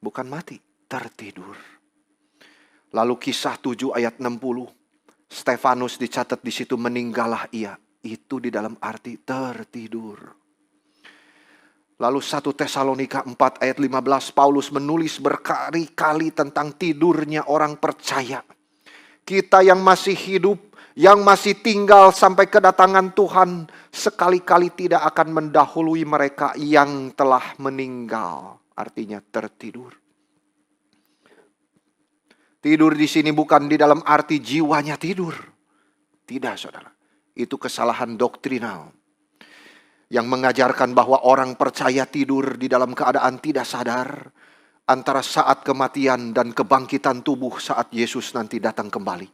Speaker 1: Bukan mati, tertidur. Lalu kisah 7 ayat 60. Stefanus dicatat di situ, meninggallah ia. Itu di dalam arti tertidur. Lalu 1 Tesalonika 4 ayat 15, Paulus menulis berkali-kali tentang tidurnya orang percaya. Kita yang masih hidup, yang masih tinggal sampai kedatangan Tuhan, sekali-kali tidak akan mendahului mereka yang telah meninggal. Artinya tertidur. Tidur di sini bukan di dalam arti jiwanya tidur. Tidak, saudara. Itu kesalahan doktrinal yang mengajarkan bahwa orang percaya tidur di dalam keadaan tidak sadar antara saat kematian dan kebangkitan tubuh saat Yesus nanti datang kembali.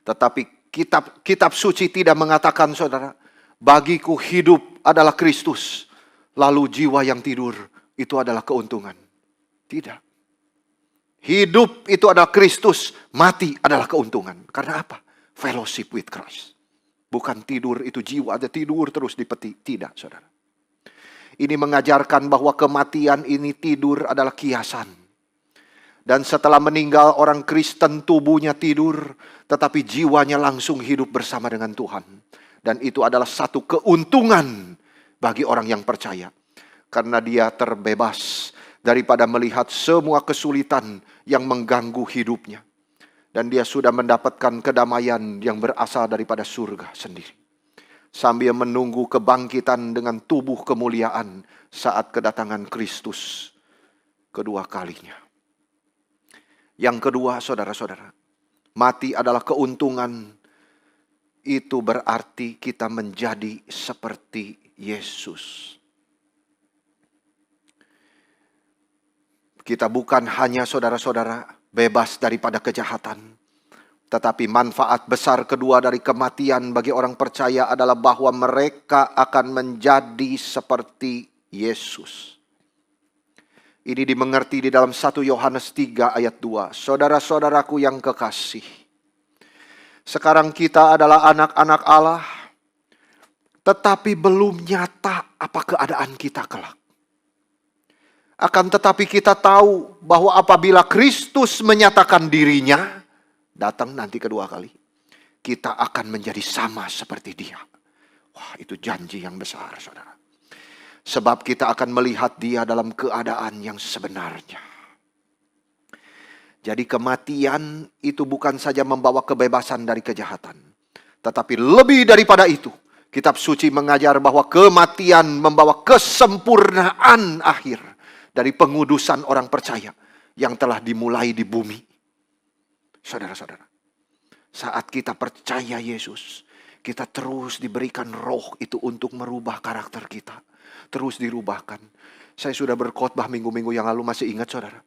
Speaker 1: Tetapi kitab suci tidak mengatakan, saudara, bagiku hidup adalah Kristus, lalu jiwa yang tidur itu adalah keuntungan. Tidak. Hidup itu adalah Kristus, mati adalah keuntungan. Karena apa? Fellowship with Christ. Bukan tidur itu jiwa ada tidur terus di peti. Tidak, saudara. Ini mengajarkan bahwa kematian ini tidur adalah kiasan. Dan setelah meninggal orang Kristen tubuhnya tidur, tetapi jiwanya langsung hidup bersama dengan Tuhan. Dan itu adalah satu keuntungan bagi orang yang percaya. Karena dia terbebas daripada melihat semua kesulitan yang mengganggu hidupnya. Dan dia sudah mendapatkan kedamaian yang berasal daripada surga sendiri. Sambil menunggu kebangkitan dengan tubuh kemuliaan saat kedatangan Kristus kedua kalinya. Yang kedua, saudara-saudara, mati adalah keuntungan. Itu berarti kita menjadi seperti Yesus. Kita bukan hanya, saudara-saudara, bebas daripada kejahatan. Tetapi manfaat besar kedua dari kematian bagi orang percaya adalah bahwa mereka akan menjadi seperti Yesus. Ini dimengerti di dalam 1 Yohanes 3 ayat 2. Saudara-saudaraku yang kekasih, sekarang kita adalah anak-anak Allah, tetapi belum nyata apa keadaan kita kelak. Akan tetapi kita tahu bahwa apabila Kristus menyatakan dirinya, datang nanti kedua kali, kita akan menjadi sama seperti Dia. Wah, itu janji yang besar, saudara. Sebab kita akan melihat Dia dalam keadaan yang sebenarnya. Jadi kematian itu bukan saja membawa kebebasan dari kejahatan. Tetapi lebih daripada itu, kitab suci mengajar bahwa kematian membawa kesempurnaan akhir dari pengudusan orang percaya yang telah dimulai di bumi. Saudara-saudara, saat kita percaya Yesus, kita terus diberikan roh itu untuk merubah karakter kita. Terus dirubahkan. Saya sudah berkhotbah minggu-minggu yang lalu, masih ingat, saudara?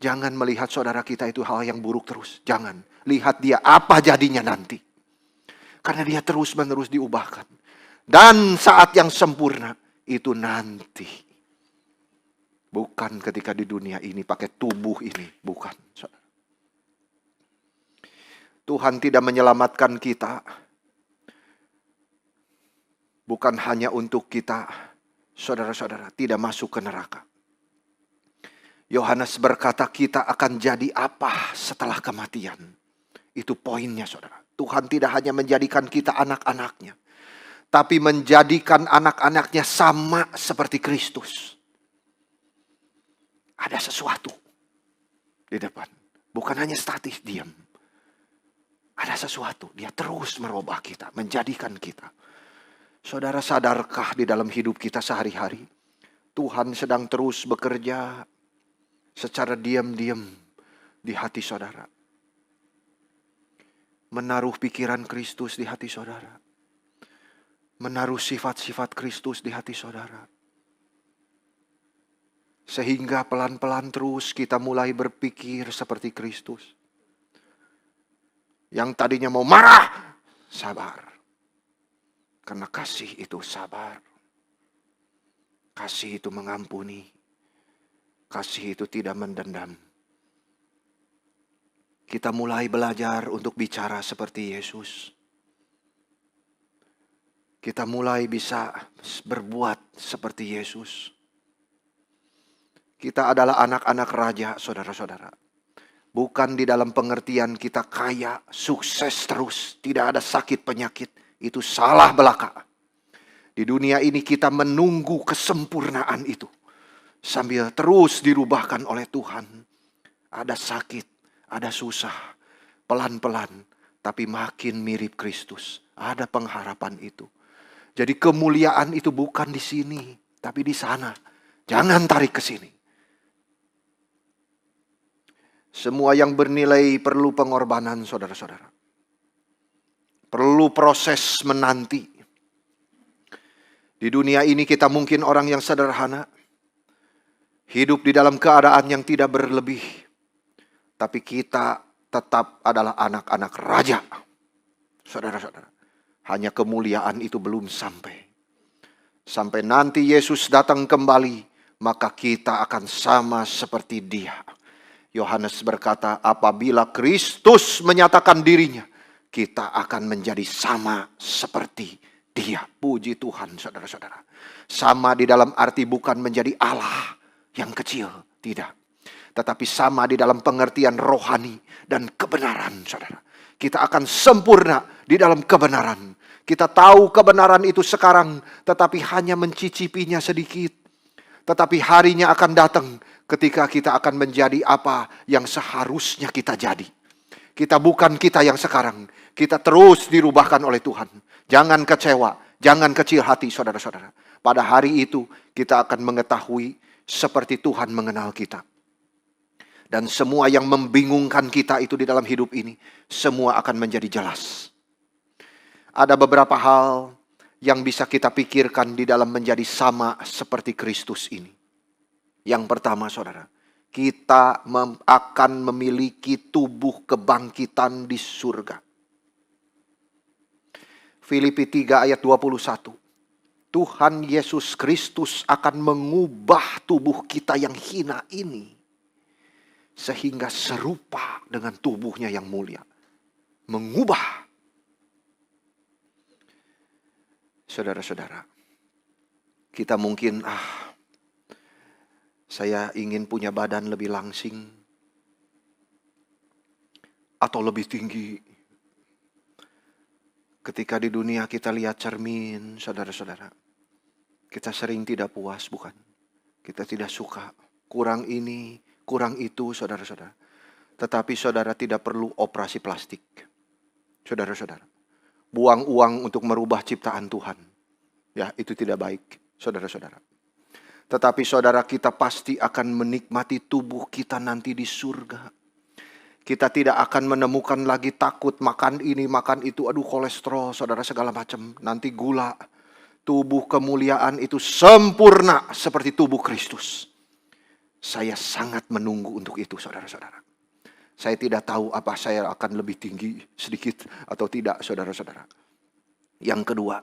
Speaker 1: Jangan melihat saudara kita itu hal yang buruk terus. Jangan. Lihat dia apa jadinya nanti. Karena dia terus-menerus diubahkan. Dan saat yang sempurna itu nanti. Bukan ketika di dunia ini pakai tubuh ini. Bukan, saudara. Tuhan tidak menyelamatkan kita Bukan hanya untuk kita, saudara-saudara, tidak masuk ke neraka. Yohanes berkata kita akan jadi apa setelah kematian. Itu poinnya, saudara. Tuhan tidak hanya menjadikan kita anak-anaknya, tapi menjadikan anak-anaknya sama seperti Kristus. Ada sesuatu di depan. Bukan hanya statis, diam. Ada sesuatu. Dia terus merubah kita, menjadikan kita. Saudara, sadarkah di dalam hidup kita sehari-hari, Tuhan sedang terus bekerja secara diam-diam di hati saudara. Menaruh pikiran Kristus di hati saudara. Menaruh sifat-sifat Kristus di hati saudara. Sehingga pelan-pelan terus kita mulai berpikir seperti Kristus. Yang tadinya mau marah, sabar. Karena kasih itu sabar. Kasih itu mengampuni. Kasih itu tidak mendendam. Kita mulai belajar untuk bicara seperti Yesus. Kita mulai bisa berbuat seperti Yesus. Kita adalah anak-anak raja, saudara-saudara. Bukan di dalam pengertian kita kaya, sukses terus, tidak ada sakit penyakit. Itu salah belaka. Di dunia ini kita menunggu kesempurnaan itu. Sambil terus dirubahkan oleh Tuhan. Ada sakit, ada susah, pelan-pelan. Tapi makin mirip Kristus. Ada pengharapan itu. Jadi kemuliaan itu bukan di sini, tapi di sana. Jangan tarik ke sini. Semua yang bernilai perlu pengorbanan, saudara-saudara. Perlu proses menanti. Di dunia ini kita mungkin orang yang sederhana. Hidup di dalam keadaan yang tidak berlebih. Tapi kita tetap adalah anak-anak raja. Saudara-saudara. Hanya kemuliaan itu belum sampai. Sampai nanti Yesus datang kembali. Maka kita akan sama seperti Dia. Yohanes berkata, apabila Kristus menyatakan dirinya, kita akan menjadi sama seperti Dia. Puji Tuhan, saudara-saudara. Sama di dalam arti bukan menjadi Allah yang kecil, tidak. Tetapi sama di dalam pengertian rohani dan kebenaran, saudara. Kita akan sempurna di dalam kebenaran. Kita tahu kebenaran itu sekarang, tetapi hanya mencicipinya sedikit. Tetapi harinya akan datang ketika kita akan menjadi apa yang seharusnya kita jadi. Kita bukan kita yang sekarang. Kita terus dirubahkan oleh Tuhan. Jangan kecewa, jangan kecil hati, saudara-saudara. Pada hari itu kita akan mengetahui seperti Tuhan mengenal kita. Dan semua yang membingungkan kita itu di dalam hidup ini, semua akan menjadi jelas. Ada beberapa hal yang bisa kita pikirkan di dalam menjadi sama seperti Kristus ini. Yang pertama, saudara, kita akan memiliki tubuh kebangkitan di surga. Filipi 3 ayat 21. Tuhan Yesus Kristus akan mengubah tubuh kita yang hina ini. Sehingga serupa dengan tubuhnya yang mulia. Mengubah. Saudara-saudara, kita mungkin saya ingin punya badan lebih langsing atau lebih tinggi. Ketika di dunia kita lihat cermin, saudara-saudara, kita sering tidak puas, bukan? Kita tidak suka, kurang ini, kurang itu, saudara-saudara. Tetapi saudara tidak perlu operasi plastik. Saudara-saudara, buang uang untuk merubah ciptaan Tuhan. Ya, itu tidak baik, saudara-saudara. Tetapi saudara, kita pasti akan menikmati tubuh kita nanti di surga. Kita tidak akan menemukan lagi takut makan ini, makan itu. Aduh, kolesterol, saudara, segala macam. Nanti gula. Tubuh kemuliaan itu sempurna seperti tubuh Kristus. Saya sangat menunggu untuk itu, saudara-saudara. Saya tidak tahu apa saya akan lebih tinggi sedikit atau tidak, saudara-saudara. Yang kedua,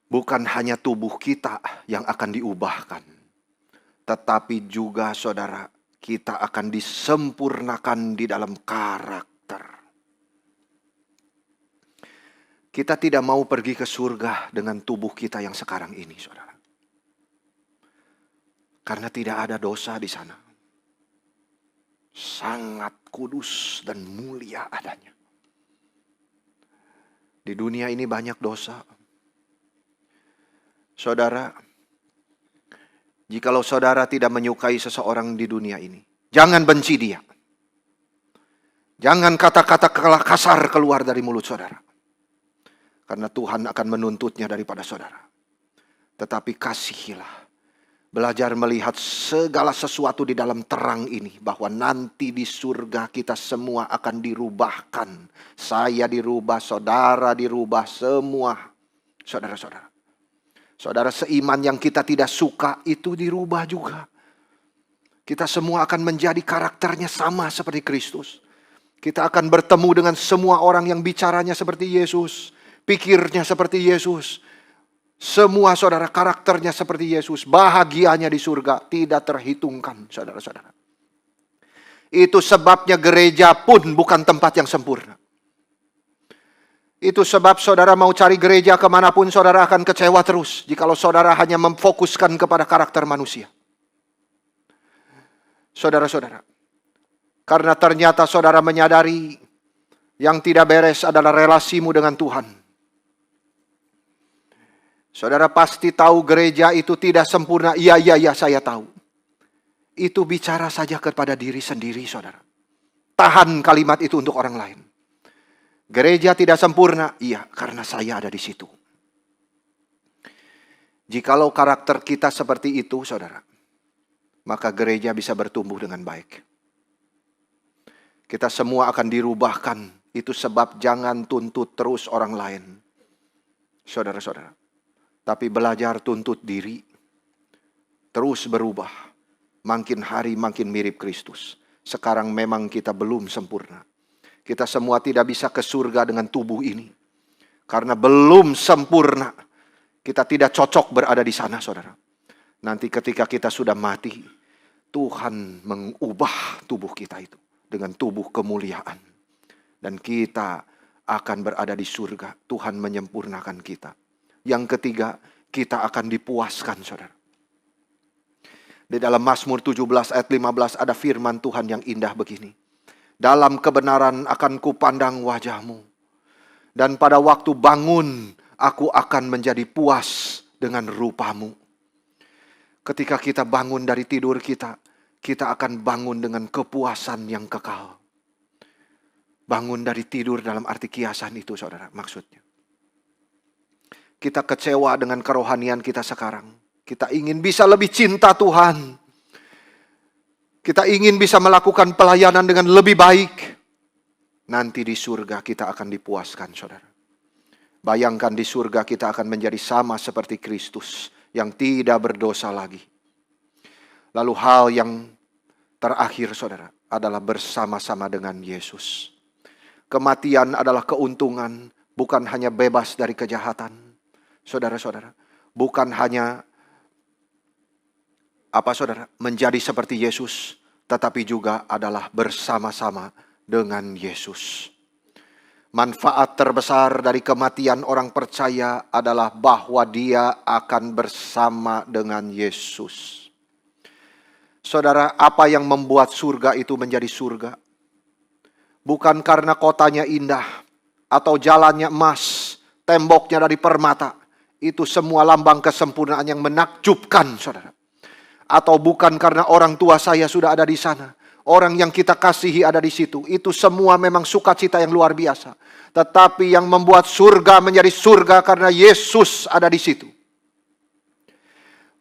Speaker 1: bukan hanya tubuh kita yang akan diubahkan. Tetapi juga, saudara, kita akan disempurnakan di dalam karakter. Kita tidak mau pergi ke surga dengan tubuh kita yang sekarang ini, saudara. Karena tidak ada dosa di sana. Sangat kudus dan mulia adanya. Di dunia ini banyak dosa. Saudara, jikalau saudara tidak menyukai seseorang di dunia ini, jangan benci dia. Jangan kata-kata kasar keluar dari mulut saudara. Karena Tuhan akan menuntutnya daripada saudara. Tetapi kasihilah. Belajar melihat segala sesuatu di dalam terang ini. Bahwa nanti di surga kita semua akan dirubahkan. Saya dirubah, saudara dirubah, semua. Saudara-saudara. Saudara seiman yang kita tidak suka itu dirubah juga. Kita semua akan menjadi karakternya sama seperti Kristus. Kita akan bertemu dengan semua orang yang bicaranya seperti Yesus. Pikirnya seperti Yesus. Semua saudara karakternya seperti Yesus. Bahagianya di surga tidak terhitungkan, saudara-saudara. Itu sebabnya gereja pun bukan tempat yang sempurna. Itu sebab saudara mau cari gereja kemanapun saudara akan kecewa terus. Jikalau saudara hanya memfokuskan kepada karakter manusia. Saudara-saudara. Karena ternyata saudara menyadari yang tidak beres adalah relasimu dengan Tuhan. Saudara pasti tahu gereja itu tidak sempurna. Iya, saya tahu. Itu bicara saja kepada diri sendiri, saudara. Tahan kalimat itu untuk orang lain. Gereja tidak sempurna. Iya, karena saya ada di situ. Jikalau karakter kita seperti itu, saudara, maka gereja bisa bertumbuh dengan baik. Kita semua akan dirubahkan. Itu sebab jangan tuntut terus orang lain. Saudara-saudara. Tapi belajar tuntut diri. Terus berubah. Makin hari makin mirip Kristus. Sekarang memang kita belum sempurna. Kita semua tidak bisa ke surga dengan tubuh ini. Karena belum sempurna. Kita tidak cocok berada di sana, saudara. Nanti ketika kita sudah mati, Tuhan mengubah tubuh kita itu dengan tubuh kemuliaan. Dan kita akan berada di surga. Tuhan menyempurnakan kita. Yang ketiga, kita akan dipuaskan, saudara. Di dalam Mazmur 17 ayat 15 ada firman Tuhan yang indah begini. Dalam kebenaran akan kupandang wajahmu. Dan pada waktu bangun, aku akan menjadi puas dengan rupamu. Ketika kita bangun dari tidur kita akan bangun dengan kepuasan yang kekal. Bangun dari tidur dalam arti kiasan itu, saudara, maksudnya. Kita kecewa dengan kerohanian kita sekarang. Kita ingin bisa lebih cinta Tuhan. Kita ingin bisa melakukan pelayanan dengan lebih baik. Nanti di surga kita akan dipuaskan, saudara. Bayangkan di surga kita akan menjadi sama seperti Kristus yang tidak berdosa lagi. Lalu hal yang terakhir, saudara, adalah bersama-sama dengan Yesus. Kematian adalah keuntungan, bukan hanya bebas dari kejahatan. Saudara-saudara, bukan hanya menjadi seperti Yesus, tetapi juga adalah bersama-sama dengan Yesus. Manfaat terbesar dari kematian orang percaya adalah bahwa dia akan bersama dengan Yesus. Saudara, apa yang membuat surga itu menjadi surga? Bukan karena kotanya indah, atau jalannya emas, temboknya dari permata. Itu semua lambang kesempurnaan yang menakjubkan, saudara. Atau bukan karena orang tua saya sudah ada di sana. Orang yang kita kasihi ada di situ. Itu semua memang sukacita yang luar biasa. Tetapi yang membuat surga menjadi surga karena Yesus ada di situ.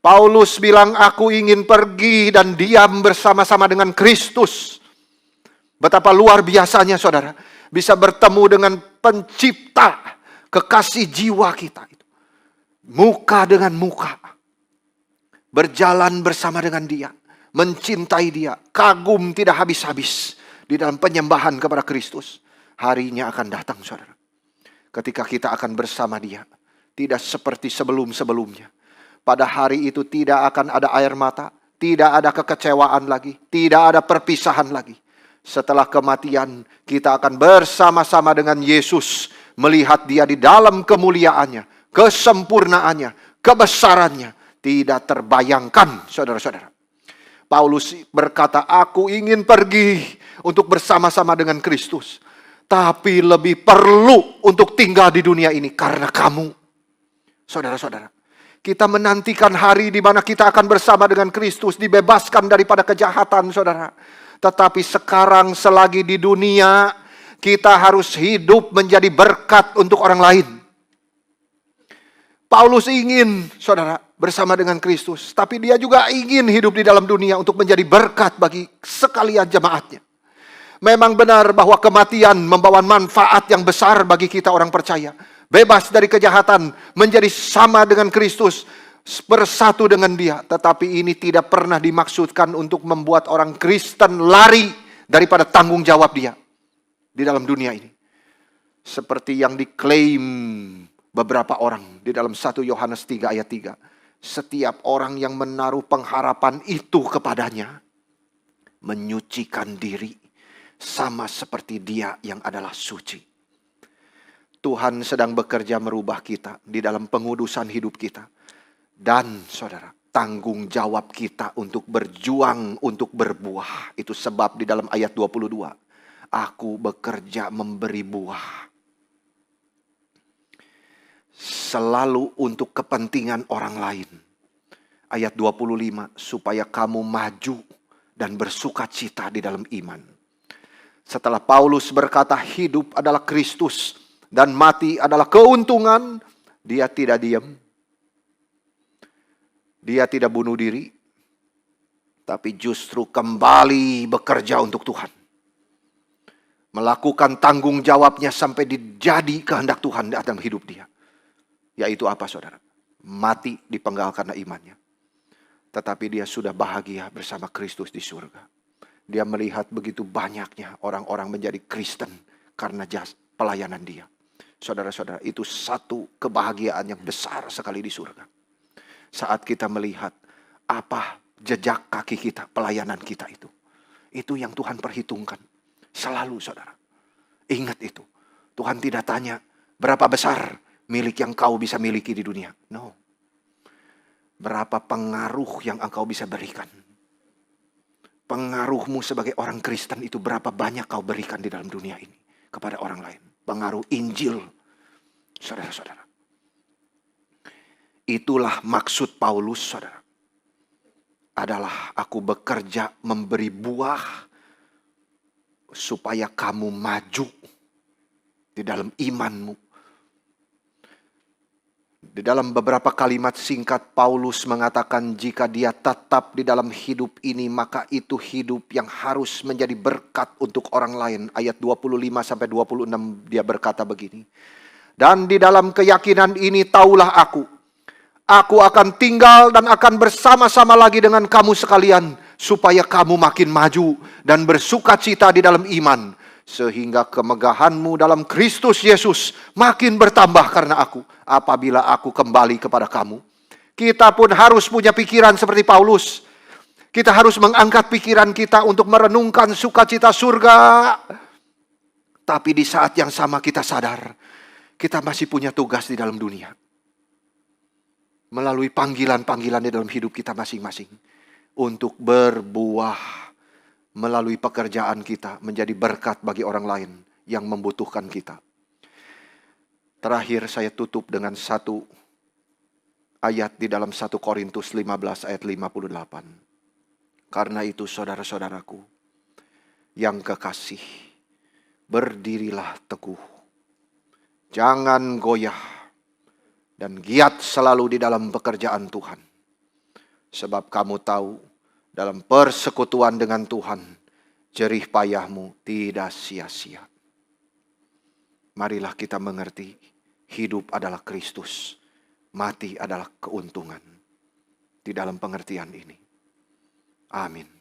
Speaker 1: Paulus bilang, aku ingin pergi dan diam bersama-sama dengan Kristus. Betapa luar biasanya, saudara. Bisa bertemu dengan pencipta, kekasih jiwa kita. Muka dengan muka. Berjalan bersama dengan dia. Mencintai dia. Kagum tidak habis-habis. Di dalam penyembahan kepada Kristus. Harinya akan datang, saudara. Ketika kita akan bersama dia. Tidak seperti sebelum-sebelumnya. Pada hari itu tidak akan ada air mata. Tidak ada kekecewaan lagi. Tidak ada perpisahan lagi. Setelah kematian kita akan bersama-sama dengan Yesus. melihat dia di dalam kemuliaannya, kesempurnaannya, kebesarannya, tidak terbayangkan, saudara-saudara. Paulus berkata, aku ingin pergi untuk bersama-sama dengan Kristus. Tapi lebih perlu untuk tinggal di dunia ini karena kamu. Saudara-saudara, kita menantikan hari di mana kita akan bersama dengan Kristus, dibebaskan daripada kejahatan, saudara. Tetapi sekarang selagi di dunia, kita harus hidup menjadi berkat untuk orang lain. Paulus ingin, saudara, bersama dengan Kristus. Tapi dia juga ingin hidup di dalam dunia untuk menjadi berkat bagi sekalian jemaatnya. Memang benar bahwa kematian membawa manfaat yang besar bagi kita orang percaya. Bebas dari kejahatan, menjadi sama dengan Kristus, bersatu dengan dia. Tetapi ini tidak pernah dimaksudkan untuk membuat orang Kristen lari daripada tanggung jawab dia di dalam dunia ini. Seperti yang diklaim beberapa orang di dalam 1 Yohanes 3 ayat 3. Setiap orang yang menaruh pengharapan itu kepadanya, menyucikan diri sama seperti dia yang adalah suci. Tuhan sedang bekerja merubah kita di dalam pengudusan hidup kita. Dan saudara, tanggung jawab kita untuk berjuang, untuk berbuah. Itu sebab di dalam ayat 22, aku bekerja memberi buah. Selalu untuk kepentingan orang lain. Ayat 25, supaya kamu maju dan bersukacita di dalam iman. Setelah Paulus berkata hidup adalah Kristus dan mati adalah keuntungan, dia tidak diam. Dia tidak bunuh diri, tapi justru kembali bekerja untuk Tuhan. Melakukan tanggung jawabnya sampai dijadi kehendak Tuhan dalam hidup dia. Yaitu apa, saudara? Mati dipenggal karena imannya. Tetapi dia sudah bahagia bersama Kristus di surga. Dia melihat begitu banyaknya orang-orang menjadi Kristen karena pelayanan dia. Saudara-saudara, itu satu kebahagiaan yang besar sekali di surga. Saat kita melihat apa jejak kaki kita, pelayanan kita itu. Itu yang Tuhan perhitungkan. Selalu, saudara. Ingat itu. Tuhan tidak tanya berapa besar milik yang kau bisa miliki di dunia. No. Berapa pengaruh yang engkau bisa berikan. Pengaruhmu sebagai orang Kristen itu berapa banyak kau berikan di dalam dunia ini kepada orang lain. Pengaruh Injil. Saudara-saudara. Itulah maksud Paulus, saudara. Adalah aku bekerja memberi buah supaya kamu maju di dalam imanmu. Di dalam beberapa kalimat singkat Paulus mengatakan jika dia tetap di dalam hidup ini maka itu hidup yang harus menjadi berkat untuk orang lain. Ayat 25-26 dia berkata begini. Dan di dalam keyakinan ini taulah aku akan tinggal dan akan bersama-sama lagi dengan kamu sekalian supaya kamu makin maju dan bersukacita di dalam iman. Sehingga kemegahanmu dalam Kristus Yesus makin bertambah karena aku. Apabila aku kembali kepada kamu. Kita pun harus punya pikiran seperti Paulus. Kita harus mengangkat pikiran kita untuk merenungkan sukacita surga. Tapi di saat yang sama kita sadar. Kita masih punya tugas di dalam dunia. Melalui panggilan-panggilan di dalam hidup kita masing-masing. Untuk berbuah. Melalui pekerjaan kita menjadi berkat bagi orang lain yang membutuhkan kita. Terakhir saya tutup dengan satu ayat di dalam 1 Korintus 15 ayat 58. Karena itu saudara-saudaraku yang kekasih, berdirilah teguh. Jangan goyah dan giat selalu di dalam pekerjaan Tuhan. Sebab kamu tahu dalam persekutuan dengan Tuhan, jerih payahmu tidak sia-sia. Marilah kita mengerti, hidup adalah Kristus, mati adalah keuntungan. Di dalam pengertian ini. Amin.